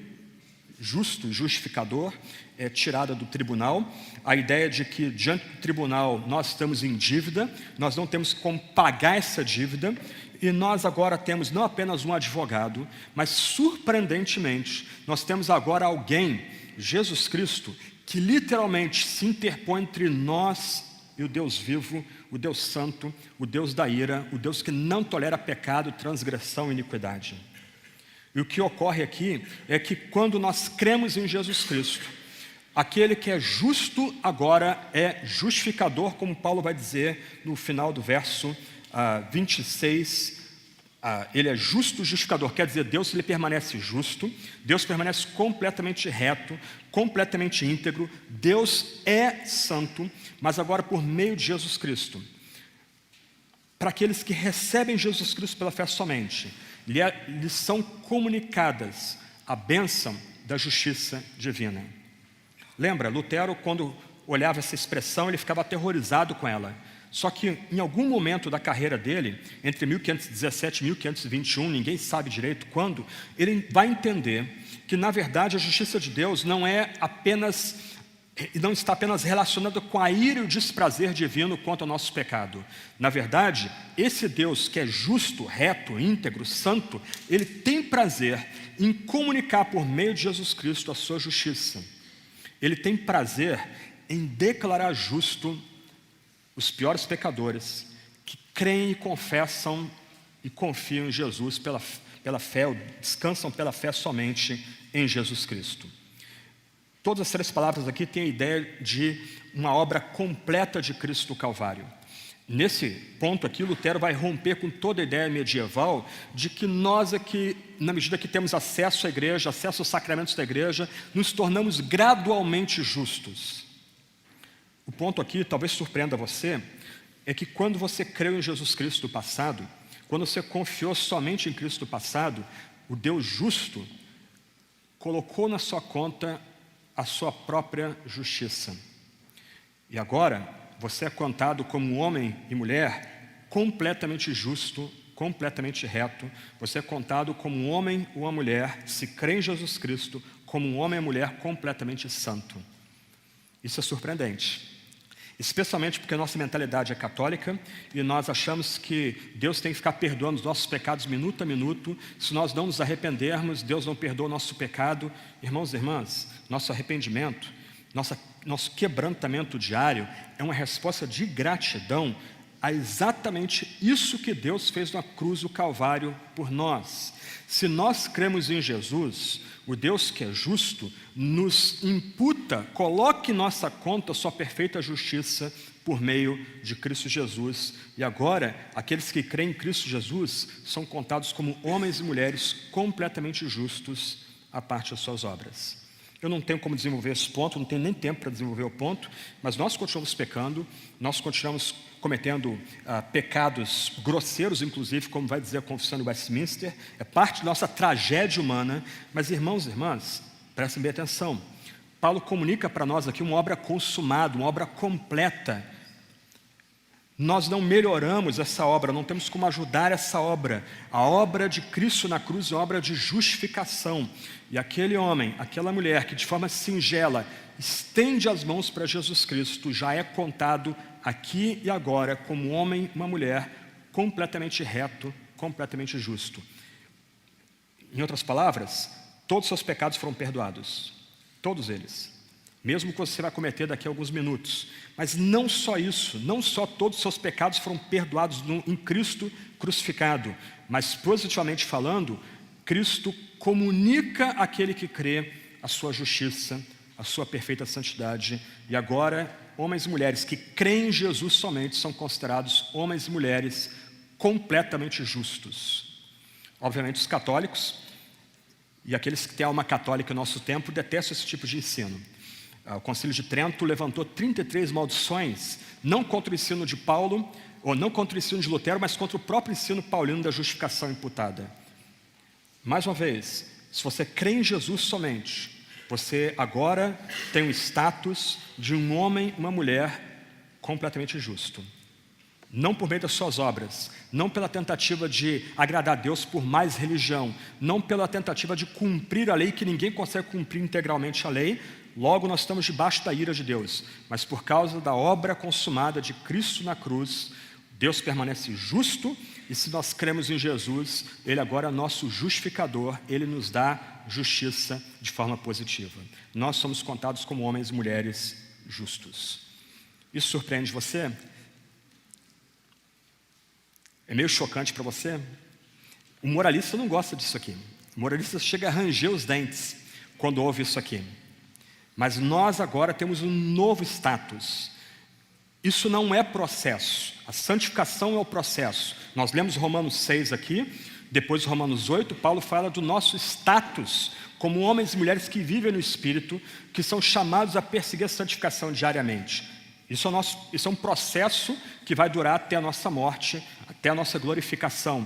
justo, justificador, é tirada do tribunal. A ideia de que diante do tribunal nós estamos em dívida, nós não temos como pagar essa dívida, e nós agora temos não apenas um advogado, mas surpreendentemente, nós temos agora alguém, Jesus Cristo, que literalmente se interpõe entre nós e o Deus vivo, o Deus santo, o Deus da ira, o Deus que não tolera pecado, transgressão e iniquidade. E o que ocorre aqui é que quando nós cremos em Jesus Cristo, aquele que é justo agora é justificador, como Paulo vai dizer no final do verso 26, ele é justo justificador, quer dizer, Deus ele permanece justo, Deus permanece completamente reto, completamente íntegro, Deus é santo, mas agora por meio de Jesus Cristo, para aqueles que recebem Jesus Cristo pela fé somente, lhes são comunicadas a bênção da justiça divina. Lembra, Lutero, quando olhava essa expressão, ele ficava aterrorizado com ela. Só que em algum momento da carreira dele, entre 1517 e 1521, ninguém sabe direito quando, ele vai entender que na verdade a justiça de Deus não está apenas relacionada com a ira e o desprazer divino quanto ao nosso pecado. Na verdade, esse Deus que é justo, reto, íntegro, santo, ele tem prazer em comunicar por meio de Jesus Cristo a sua justiça. Ele tem prazer em declarar justo os piores pecadores que creem e confessam e confiam em Jesus pela fé, ou descansam pela fé somente em Jesus Cristo. Todas as 3 palavras aqui têm a ideia de uma obra completa de Cristo no Calvário. Nesse ponto aqui, Lutero vai romper com toda a ideia medieval de que nós aqui, na medida que temos acesso à igreja, acesso aos sacramentos da igreja, nos tornamos gradualmente justos. O ponto aqui, talvez surpreenda você, é que quando você creu em Jesus Cristo do passado, quando você confiou somente em Cristo do passado, o Deus justo colocou na sua conta a sua própria justiça. E agora, você é contado como um homem e mulher completamente justo, completamente reto. Você é contado como um homem ou uma mulher, se crê em Jesus Cristo, como um homem e mulher completamente santo. Isso é surpreendente. Especialmente porque a nossa mentalidade é católica e nós achamos que Deus tem que ficar perdoando os nossos pecados minuto a minuto. Se nós não nos arrependermos, Deus não perdoa o nosso pecado. Irmãos e irmãs, nosso arrependimento, nosso quebrantamento diário é uma resposta de gratidão a exatamente isso que Deus fez na cruz do Calvário por nós. Se nós cremos em Jesus, o Deus que é justo nos imputa, coloca em nossa conta sua perfeita justiça por meio de Cristo Jesus. E agora, aqueles que creem em Cristo Jesus são contados como homens e mulheres completamente justos à parte das suas obras. Eu não tenho como desenvolver esse ponto, não tenho nem tempo para desenvolver o ponto, mas nós continuamos pecando, nós continuamos cometendo pecados grosseiros, inclusive, como vai dizer a Confissão de Westminster, é parte da nossa tragédia humana. Mas, irmãos e irmãs, prestem bem atenção, Paulo comunica para nós aqui uma obra consumada, uma obra completa. Nós não melhoramos essa obra, não temos como ajudar essa obra. A obra de Cristo na cruz é uma obra de justificação. E aquele homem, aquela mulher que de forma singela estende as mãos para Jesus Cristo, já é contado aqui e agora como um homem, uma mulher completamente reto, completamente justo. Em outras palavras, todos os seus pecados foram perdoados. Todos eles. Mesmo que você vai cometer daqui a alguns minutos. Mas não só isso, não só todos os seus pecados foram perdoados em Cristo crucificado, mas positivamente falando, Cristo comunica àquele que crê a sua justiça, a sua perfeita santidade. E agora, homens e mulheres que creem em Jesus somente são considerados homens e mulheres completamente justos. Obviamente os católicos e aqueles que têm alma católica no nosso tempo detestam esse tipo de ensino. O Concílio de Trento levantou 33 maldições, não contra o ensino de Paulo, ou não contra o ensino de Lutero, mas contra o próprio ensino paulino da justificação imputada. Mais uma vez, se você crê em Jesus somente, você agora tem o status de um homem, uma mulher completamente justo. Não por meio das suas obras, não pela tentativa de agradar a Deus por mais religião, não pela tentativa de cumprir a lei, que ninguém consegue cumprir integralmente a lei. Logo nós estamos debaixo da ira de Deus, mas por causa da obra consumada de Cristo na cruz, Deus permanece justo, e se nós cremos em Jesus, Ele agora é nosso justificador, Ele nos dá justiça de forma positiva. Nós somos contados como homens e mulheres justos. Isso surpreende você? É meio chocante para você? O moralista não gosta disso aqui. O moralista chega a ranger os dentes quando ouve isso aqui. Mas nós agora temos um novo status. Isso não é processo. A santificação é o processo. Nós lemos Romanos 6 aqui, depois Romanos 8, Paulo fala do nosso status como homens e mulheres que vivem no Espírito, que são chamados a perseguir a santificação diariamente. Isso é um processo que vai durar até a nossa morte, até a nossa glorificação.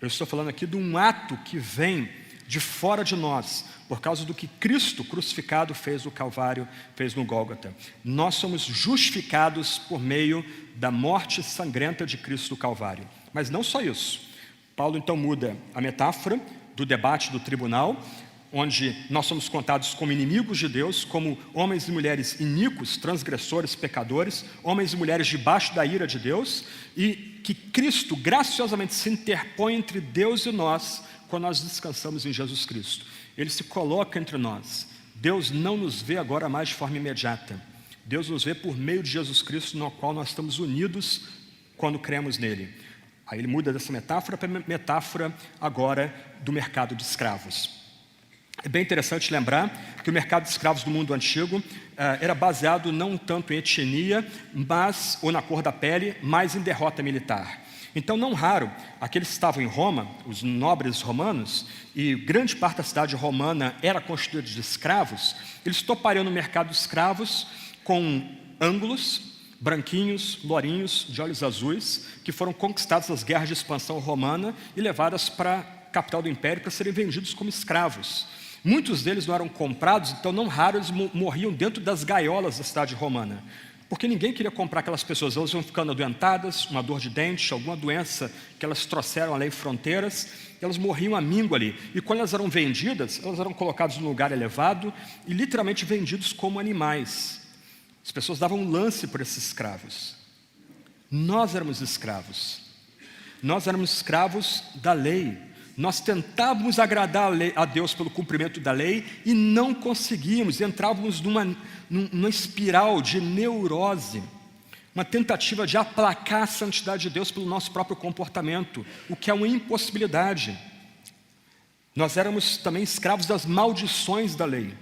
Eu estou falando aqui de um ato que vem de fora de nós, por causa do que Cristo crucificado fez no Calvário, fez no Gólgota. Nós somos justificados por meio da morte sangrenta de Cristo no Calvário. Mas não só isso. Paulo então muda a metáfora do debate do tribunal, onde nós somos contados como inimigos de Deus, como homens e mulheres iníquos, transgressores, pecadores, homens e mulheres debaixo da ira de Deus, e que Cristo graciosamente se interpõe entre Deus e nós, quando nós descansamos em Jesus Cristo. Ele se coloca entre nós. Deus não nos vê agora mais de forma imediata. Deus nos vê por meio de Jesus Cristo, no qual nós estamos unidos quando cremos nele. Aí ele muda dessa metáfora para a metáfora agora do mercado de escravos. É bem interessante lembrar que o mercado de escravos do mundo antigo era baseado não tanto em etnia, ou na cor da pele, mas em derrota militar. Então, não raro, aqueles que estavam em Roma, os nobres romanos, e grande parte da cidade romana era constituída de escravos, eles topariam no mercado de escravos com ângulos, branquinhos, lourinhos, de olhos azuis, que foram conquistados nas guerras de expansão romana e levadas para a capital do império para serem vendidos como escravos. Muitos deles não eram comprados, então não raro eles morriam dentro das gaiolas da cidade romana, porque ninguém queria comprar aquelas pessoas. Elas iam ficando adoentadas, uma dor de dente, alguma doença que elas trouxeram além de fronteiras, e elas morriam à míngua ali. E quando elas eram vendidas, elas eram colocadas num lugar elevado e literalmente vendidos como animais. As pessoas davam um lance por esses escravos. Nós éramos escravos. Nós éramos escravos da lei. Nós tentávamos agradar a Deus pelo cumprimento da lei e não conseguíamos. Entrávamos numa espiral de neurose, uma tentativa de aplacar a santidade de Deus pelo nosso próprio comportamento, o que é uma impossibilidade. Nós éramos também escravos das maldições da lei,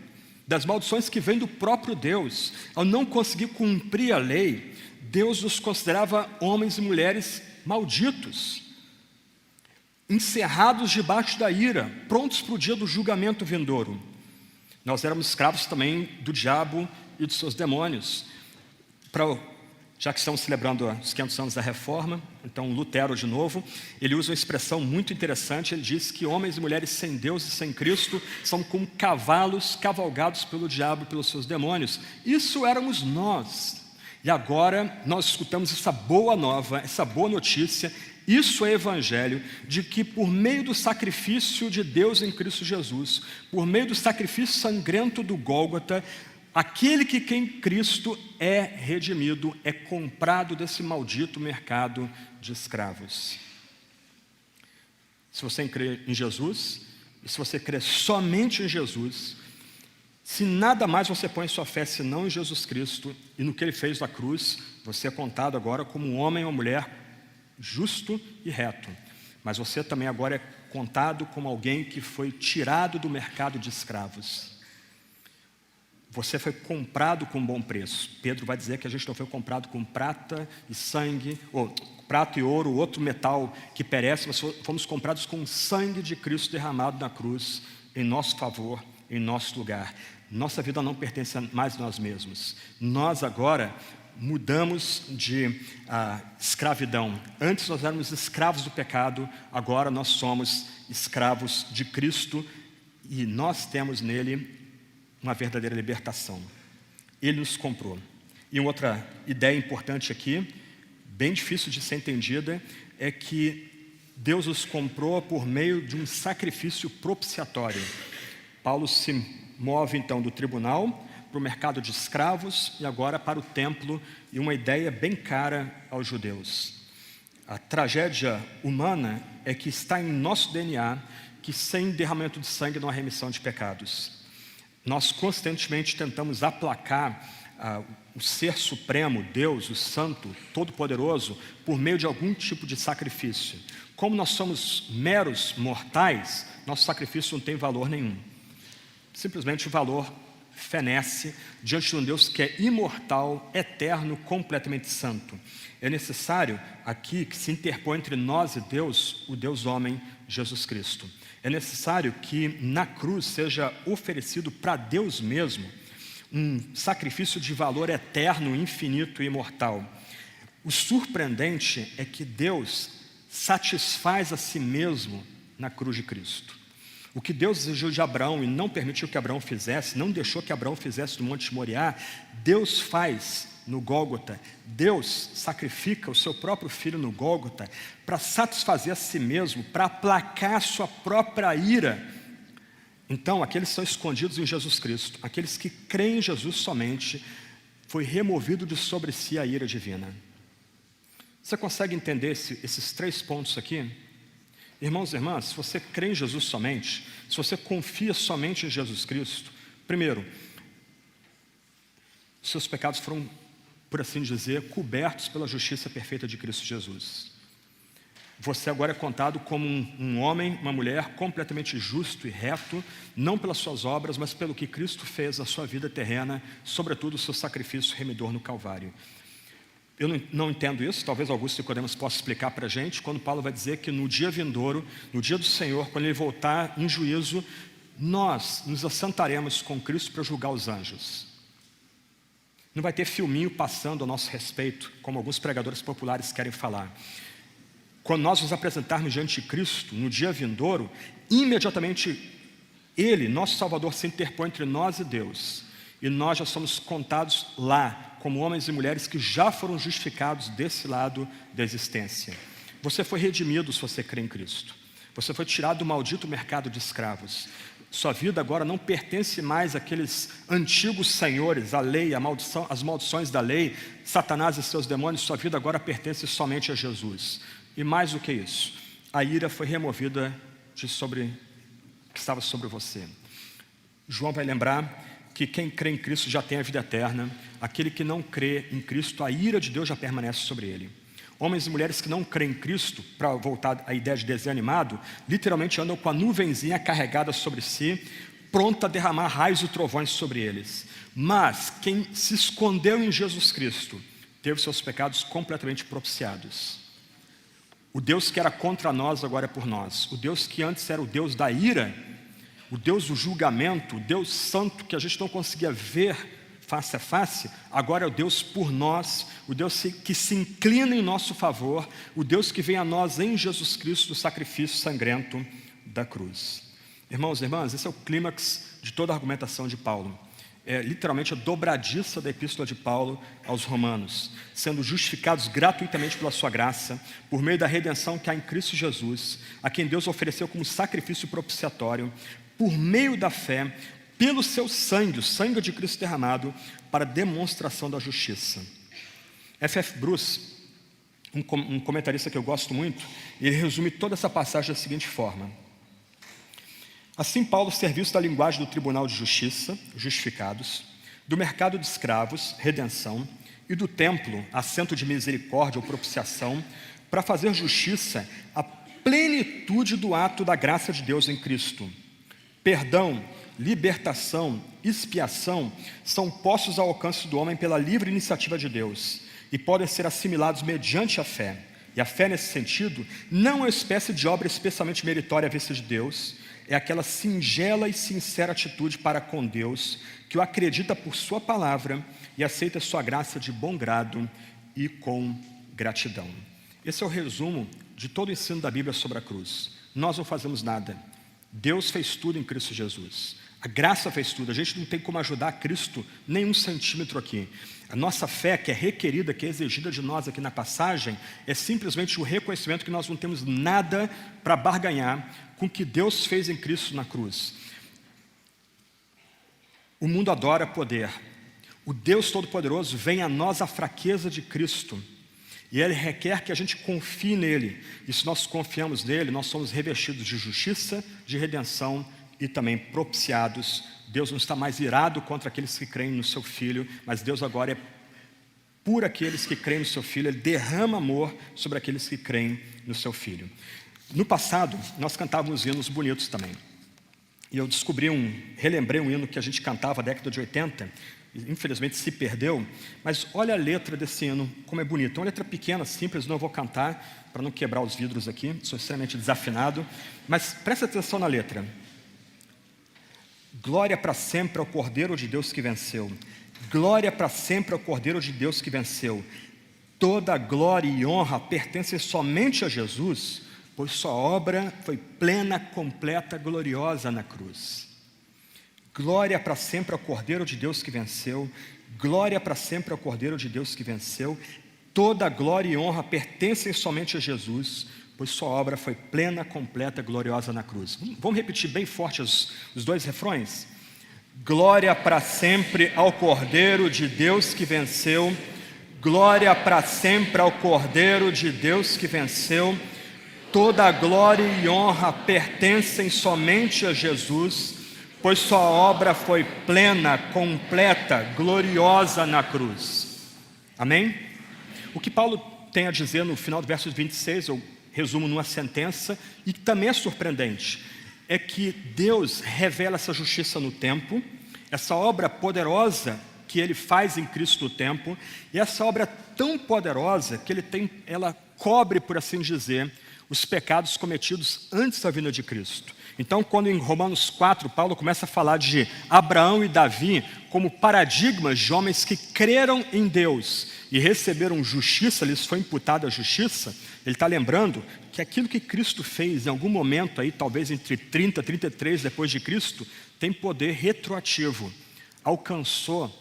das maldições que vêm do próprio Deus. Ao não conseguir cumprir a lei, Deus os considerava homens e mulheres malditos, encerrados debaixo da ira, prontos para o dia do julgamento vindouro. Nós éramos escravos também do diabo e dos seus demônios. Já que estamos celebrando os 500 anos da Reforma, então Lutero de novo, ele usa uma expressão muito interessante. Ele diz que homens e mulheres sem Deus e sem Cristo são como cavalos cavalgados pelo diabo e pelos seus demônios. Isso éramos nós. E agora nós escutamos essa boa nova, essa boa notícia. Isso é evangelho, de que por meio do sacrifício de Deus em Cristo Jesus, por meio do sacrifício sangrento do Gólgota, aquele que em Cristo é redimido, é comprado desse maldito mercado de escravos. Se você crê em Jesus, e se você crê somente em Jesus, se nada mais você põe sua fé senão em Jesus Cristo e no que Ele fez na cruz, você é contado agora como um homem ou mulher justo e reto. Mas você também agora é contado como alguém que foi tirado do mercado de escravos. Você foi comprado com bom preço. Pedro vai dizer que a gente não foi comprado com prata e sangue, ou prata e ouro, outro metal que perece, mas fomos comprados com o sangue de Cristo derramado na cruz, em nosso favor, em nosso lugar. Nossa vida não pertence mais a nós mesmos. Nós agora mudamos de escravidão. Antes nós éramos escravos do pecado, agora nós somos escravos de Cristo e nós temos nele uma verdadeira libertação. Ele nos comprou. E outra ideia importante aqui, bem difícil de ser entendida, é que Deus os comprou por meio de um sacrifício propiciatório. Paulo se move então do tribunal para o mercado de escravos e agora para o templo, e uma ideia bem cara aos judeus. A tragédia humana é que está em nosso DNA que sem derramamento de sangue não há remissão de pecados. Nós constantemente tentamos aplacar o Ser Supremo, Deus, o Santo, Todo-Poderoso, por meio de algum tipo de sacrifício. Como nós somos meros mortais, nosso sacrifício não tem valor nenhum. Simplesmente o valor fenece diante de um Deus que é imortal, eterno, completamente santo. É necessário aqui que se interpõe entre nós e Deus, o Deus homem, Jesus Cristo. É necessário que na cruz seja oferecido para Deus mesmo um sacrifício de valor eterno, infinito e imortal. O surpreendente é que Deus satisfaz a si mesmo na cruz de Cristo. O que Deus exigiu de Abraão e não permitiu que Abraão fizesse, não deixou que Abraão fizesse no Monte Moriá, Deus faz no Gólgota. Deus sacrifica o seu próprio filho no Gólgota para satisfazer a si mesmo, para aplacar a sua própria ira. Então, aqueles que são escondidos em Jesus Cristo, aqueles que creem em Jesus somente, foi removido de sobre si a ira divina. Você consegue entender esses 3 pontos aqui? Irmãos e irmãs, se você crê em Jesus somente, se você confia somente em Jesus Cristo, primeiro, seus pecados foram, por assim dizer, cobertos pela justiça perfeita de Cristo Jesus. Você agora é contado como um homem, uma mulher completamente justo e reto, não pelas suas obras, mas pelo que Cristo fez na sua vida terrena, sobretudo o seu sacrifício remidor no Calvário. Eu não entendo isso, talvez Augusto Nicodemos possa explicar para a gente, quando Paulo vai dizer que no dia vindouro, no dia do Senhor, quando Ele voltar em juízo, nós nos assentaremos com Cristo para julgar os anjos. Não vai ter filminho passando a nosso respeito, como alguns pregadores populares querem falar. Quando nós nos apresentarmos diante de Cristo, no dia vindouro, imediatamente Ele, nosso Salvador, se interpõe entre nós e Deus. E nós já somos contados lá, como homens e mulheres que já foram justificados desse lado da existência. Você foi redimido se você crê em Cristo. Você foi tirado do maldito mercado de escravos. Sua vida agora não pertence mais àqueles antigos senhores, a lei, as maldições da lei, Satanás e seus demônios. Sua vida agora pertence somente a Jesus. E mais do que isso, a ira foi removida que estava sobre você. João vai lembrar que quem crê em Cristo já tem a vida eterna. Aquele que não crê em Cristo, a ira de Deus já permanece sobre ele. Homens e mulheres que não creem em Cristo, para voltar à ideia de desenho animado, literalmente andam com a nuvenzinha carregada sobre si, pronta a derramar raios e trovões sobre eles. Mas quem se escondeu em Jesus Cristo, teve seus pecados completamente propiciados. O Deus que era contra nós agora é por nós. O Deus que antes era o Deus da ira, o Deus do julgamento, o Deus santo que a gente não conseguia ver face a face, agora é o Deus por nós, o Deus que se inclina em nosso favor, o Deus que vem a nós em Jesus Cristo, do sacrifício sangrento da cruz. Irmãos e irmãs, esse é o clímax de toda a argumentação de Paulo. É literalmente a dobradiça da epístola de Paulo aos Romanos, sendo justificados gratuitamente pela sua graça, por meio da redenção que há em Cristo Jesus, a quem Deus ofereceu como sacrifício propiciatório, por meio da fé, pelo seu sangue, o sangue de Cristo derramado, para demonstração da justiça. F.F. Bruce, um comentarista que eu gosto muito, ele resume toda essa passagem da seguinte forma: assim Paulo, serviço da linguagem do tribunal de justiça, justificados, do mercado de escravos, redenção, e do templo, assento de misericórdia ou propiciação, para fazer justiça à plenitude do ato da graça de Deus em Cristo. Perdão, libertação, expiação são postos ao alcance do homem pela livre iniciativa de Deus e podem ser assimilados mediante a fé. E a fé, nesse sentido, não é uma espécie de obra especialmente meritória à vista de Deus, é aquela singela e sincera atitude para com Deus, que o acredita por sua palavra e aceita sua graça de bom grado e com gratidão. Esse é o resumo de todo o ensino da Bíblia sobre a cruz. Nós não fazemos nada. Deus fez tudo em Cristo Jesus. A graça fez tudo. A gente não tem como ajudar Cristo nem um centímetro aqui. A nossa fé, que é requerida, que é exigida de nós aqui na passagem, é simplesmente o reconhecimento que nós não temos nada para barganhar com o que Deus fez em Cristo na cruz. O mundo adora poder. O Deus Todo-Poderoso vem a nós a fraqueza de Cristo. E Ele requer que a gente confie nele. E se nós confiamos nele, nós somos revestidos de justiça, de redenção e também propiciados. Deus não está mais irado contra aqueles que creem no seu Filho, mas Deus agora é por aqueles que creem no seu Filho. Ele derrama amor sobre aqueles que creem no seu Filho. No passado, nós cantávamos hinos bonitos também. E eu relembrei um hino que a gente cantava na década de 80, infelizmente se perdeu, mas olha a letra desse hino, como é bonito. É uma letra pequena, simples, não vou cantar para não quebrar os vidros aqui, sou extremamente desafinado, mas presta atenção na letra. Glória para sempre ao Cordeiro de Deus que venceu. Glória para sempre ao Cordeiro de Deus que venceu. Toda glória e honra pertencem somente a Jesus, pois sua obra foi plena, completa, gloriosa na cruz. Glória para sempre ao Cordeiro de Deus que venceu. Glória para sempre ao Cordeiro de Deus que venceu. Toda glória e honra pertencem somente a Jesus, pois sua obra foi plena, completa, gloriosa na cruz. Vamos repetir bem forte os dois refrões? Glória para sempre ao Cordeiro de Deus que venceu. Glória para sempre ao Cordeiro de Deus que venceu. Toda glória e honra pertencem somente a Jesus, pois sua obra foi plena, completa, gloriosa na cruz. Amém? O que Paulo tem a dizer no final do verso 26, eu resumo numa sentença, e que também é surpreendente, é que Deus revela essa justiça no tempo, essa obra poderosa que Ele faz em Cristo no tempo, e essa obra tão poderosa que ela cobre, por assim dizer, os pecados cometidos antes da vinda de Cristo. Então, quando em Romanos 4, Paulo começa a falar de Abraão e Davi como paradigmas de homens que creram em Deus e receberam justiça, lhes foi imputada a justiça, ele está lembrando que aquilo que Cristo fez em algum momento, aí, talvez entre 30 e 33 depois de Cristo, tem poder retroativo, alcançou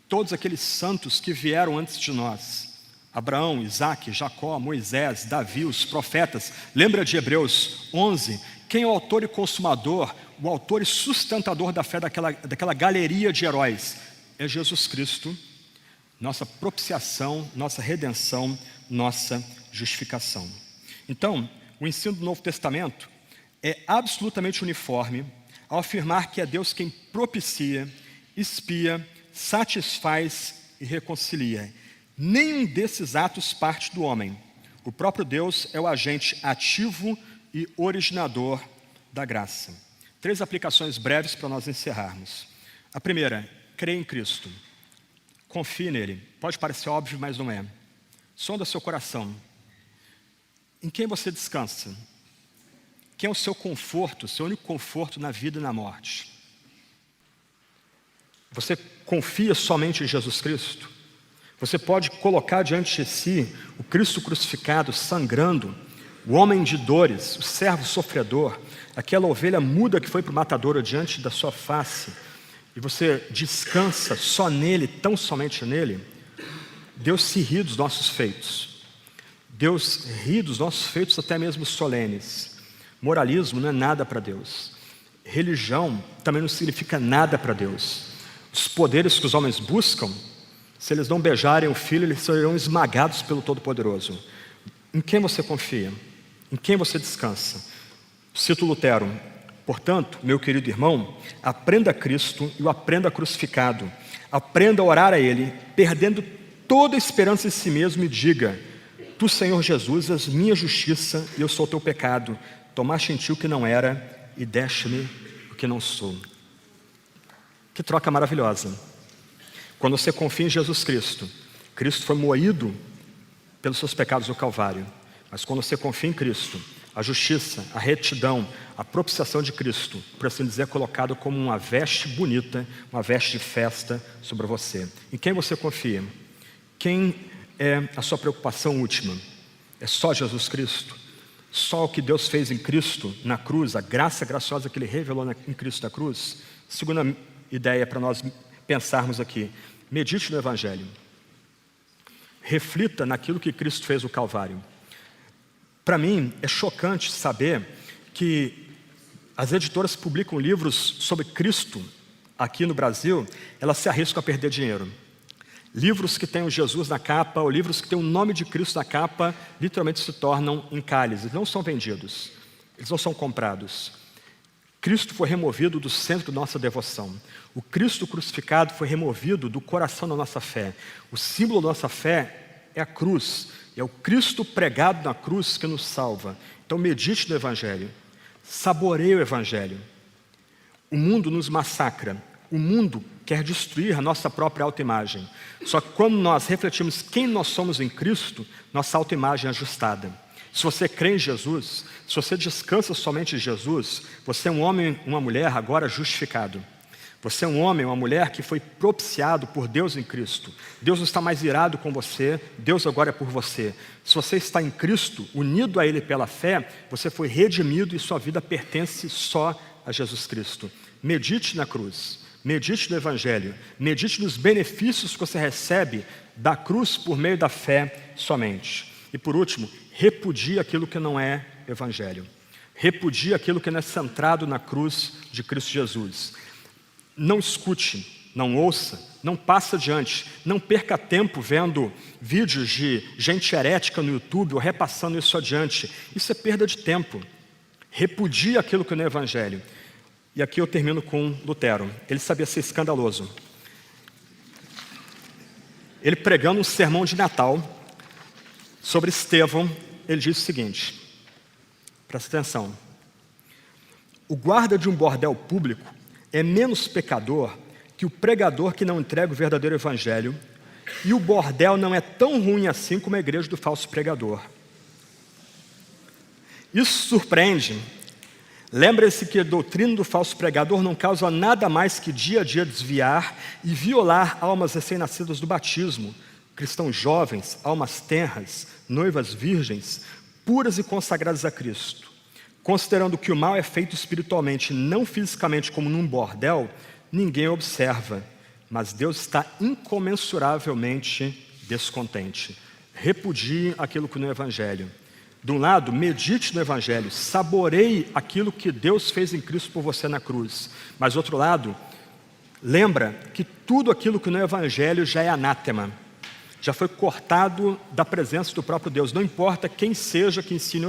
todos aqueles santos que vieram antes de nós. Abraão, Isaque, Jacó, Moisés, Davi, os profetas. Lembra de Hebreus 11? Quem é o autor e consumador, o autor e sustentador da fé daquela galeria de heróis? É Jesus Cristo, nossa propiciação, nossa redenção, nossa justificação. Então, o ensino do Novo Testamento é absolutamente uniforme ao afirmar que é Deus quem propicia, expia, satisfaz e reconcilia. Nenhum desses atos parte do homem. O próprio Deus é o agente ativo e originador da graça. 3 aplicações breves para nós encerrarmos. A primeira, crer em Cristo. confie nele. Pode parecer óbvio, mas não é. Sonda seu coração. Em quem você descansa? Quem é o seu conforto, seu único conforto na vida e na morte? Você confia somente em Jesus Cristo? Você pode colocar diante de si o Cristo crucificado, sangrando, o homem de dores, o servo sofredor, aquela ovelha muda que foi para o matadouro diante da sua face, e você descansa só nele, tão somente nele? Deus se ri dos nossos feitos. Deus ri dos nossos feitos até mesmo solenes. Moralismo não é nada para Deus. Religião também não significa nada para Deus. Os poderes que os homens buscam, se eles não beijarem o Filho, eles serão esmagados pelo Todo-Poderoso. Em quem você confia? Em quem você descansa? Cito Lutero: portanto, meu querido irmão, aprenda a Cristo e o aprenda crucificado. Aprenda a orar a Ele, perdendo toda a esperança em si mesmo, e diga: Tu, Senhor Jesus, és minha justiça e eu sou teu pecado. Tomaste em ti o que não era e deste-me o que não sou. Que troca maravilhosa. Quando você confia em Jesus Cristo, Cristo foi moído pelos seus pecados no Calvário. Mas quando você confia em Cristo, a justiça, a retidão, a propiciação de Cristo, por assim dizer, é colocado como uma veste bonita, uma veste de festa sobre você. Em quem você confia? Quem é a sua preocupação última? É só Jesus Cristo? Só o que Deus fez em Cristo na cruz, a graça graciosa que Ele revelou em Cristo na cruz? Segunda ideia para nós pensarmos aqui: medite no Evangelho. Reflita naquilo que Cristo fez no Calvário. Para mim, é chocante saber que as editoras publicam livros sobre Cristo aqui no Brasil, elas se arriscam a perder dinheiro. Livros que têm o Jesus na capa, ou livros que têm o nome de Cristo na capa, literalmente se tornam encalhes, não são vendidos, eles não são comprados. Cristo foi removido do centro da nossa devoção. O Cristo crucificado foi removido do coração da nossa fé. O símbolo da nossa fé é a cruz. É o Cristo pregado na cruz que nos salva. Então medite no Evangelho. Saboreie o Evangelho. O mundo nos massacra. O mundo quer destruir a nossa própria autoimagem. Só que quando nós refletimos quem nós somos em Cristo, nossa autoimagem é ajustada. Se você crê em Jesus, se você descansa somente em Jesus, você é um homem, uma mulher agora justificado. Você é um homem, uma mulher que foi propiciado por Deus em Cristo. Deus não está mais irado com você, Deus agora é por você. Se você está em Cristo, unido a Ele pela fé, você foi redimido e sua vida pertence só a Jesus Cristo. Medite na cruz, medite no Evangelho, medite nos benefícios que você recebe da cruz por meio da fé somente. E por último, repudie aquilo que não é Evangelho. Repudie aquilo que não é centrado na cruz de Cristo Jesus. Não escute, não ouça, não passe adiante, não perca tempo vendo vídeos de gente herética no YouTube ou repassando isso adiante. Isso é perda de tempo. Repudie aquilo que não é Evangelho. E aqui eu termino com Lutero. Ele sabia ser escandaloso. Ele pregando um sermão de Natal sobre Estevão, ele disse o seguinte, presta atenção: o guarda de um bordel público é menos pecador que o pregador que não entrega o verdadeiro Evangelho, e o bordel não é tão ruim assim como a igreja do falso pregador. Isso surpreende. Lembre-se que a doutrina do falso pregador não causa nada mais que dia a dia desviar e violar almas recém-nascidas do batismo, cristãos jovens, almas tenras, noivas virgens, puras e consagradas a Cristo. Considerando que o mal é feito espiritualmente, não fisicamente como num bordel, ninguém observa, mas Deus está incomensuravelmente descontente. Repudie aquilo que não é Evangelho. De um lado, medite no Evangelho, saboreie aquilo que Deus fez em Cristo por você na cruz. Mas do outro lado, lembra que tudo aquilo que não é Evangelho já é anátema. Já foi cortado da presença do próprio Deus. Não importa quem seja que ensine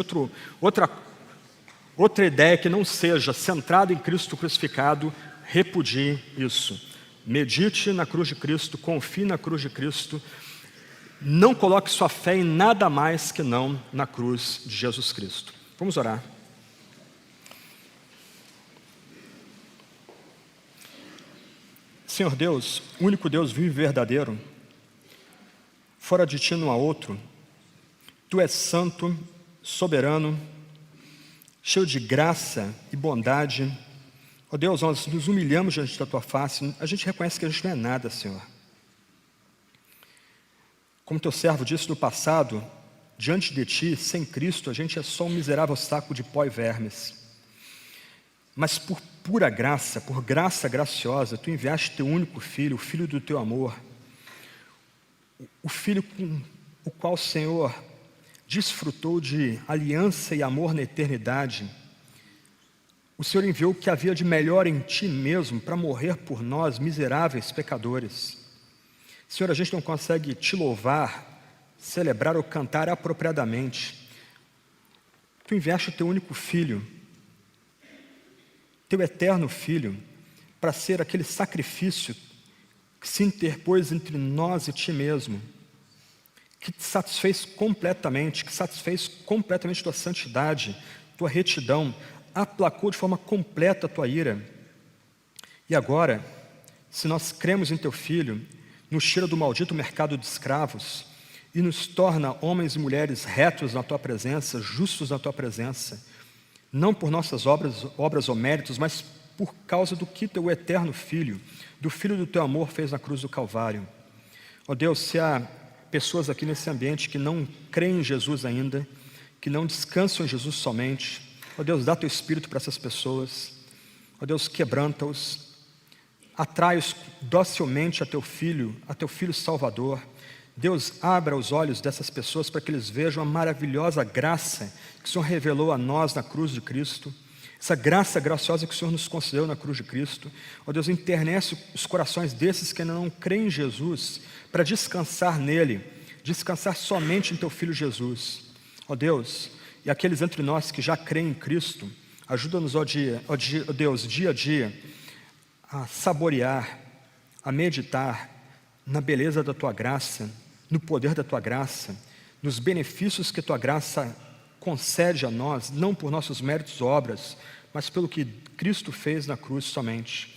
outra ideia que não seja centrada em Cristo crucificado, repudie isso. Medite na cruz de Cristo, confie na cruz de Cristo. Não coloque sua fé em nada mais que não na cruz de Jesus Cristo. Vamos orar. Senhor Deus, único Deus vivo e verdadeiro, fora de ti não há outro. Tu és santo, soberano, cheio de graça e bondade. Ó Deus, nós nos humilhamos diante da tua face, a gente reconhece que a gente não é nada, Senhor. Como teu servo disse no passado, diante de ti, sem Cristo, a gente é só um miserável saco de pó e vermes. Mas por pura graça, por graça graciosa, tu enviaste teu único filho, o filho do teu amor, o filho com o qual o Senhor desfrutou de aliança e amor na eternidade. O Senhor enviou o que havia de melhor em ti mesmo para morrer por nós, miseráveis pecadores. Senhor, a gente não consegue te louvar, celebrar ou cantar apropriadamente. Tu enviaste o teu único filho, teu eterno filho, para ser aquele sacrifício que se interpôs entre nós e ti mesmo, que te satisfez completamente, tua santidade, tua retidão, aplacou de forma completa a tua ira. E agora, se nós cremos em teu Filho, nos tira do maldito mercado de escravos e nos torna homens e mulheres retos na tua presença, justos na tua presença, não por nossas obras ou méritos, mas por causa do que teu eterno Filho, do Filho do teu amor, fez na cruz do Calvário. Ó Deus, se há pessoas aqui nesse ambiente que não creem em Jesus ainda, que não descansam em Jesus somente, ó Deus, dá teu Espírito para essas pessoas. Ó Deus, quebranta-os, atrai-os docilmente a teu Filho Salvador. Deus, abra os olhos dessas pessoas para que eles vejam a maravilhosa graça que o Senhor revelou a nós na cruz de Cristo, essa graça graciosa que o Senhor nos concedeu na cruz de Cristo. Ó Deus, enternece os corações desses que ainda não creem em Jesus, para descansar nele, descansar somente em teu Filho Jesus. Ó Deus, e aqueles entre nós que já creem em Cristo, ajuda-nos, ó Deus, dia a dia, a saborear, a meditar na beleza da tua graça, no poder da tua graça, nos benefícios que tua graça concede a nós, não por nossos méritos ou obras, mas pelo que Cristo fez na cruz somente.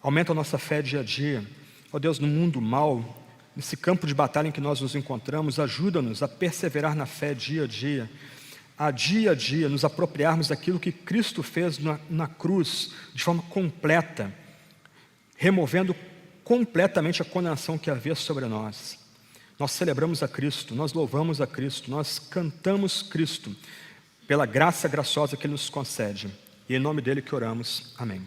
Aumenta a nossa fé dia a dia. Ó Deus, no mundo mal, nesse campo de batalha em que nós nos encontramos, ajuda-nos a perseverar na fé dia a dia, nos apropriarmos daquilo que Cristo fez na cruz, de forma completa, removendo completamente a condenação que havia sobre nós. Nós celebramos a Cristo, nós louvamos a Cristo, nós cantamos Cristo, pela graça graciosa que Ele nos concede. E em nome dEle que oramos. Amém.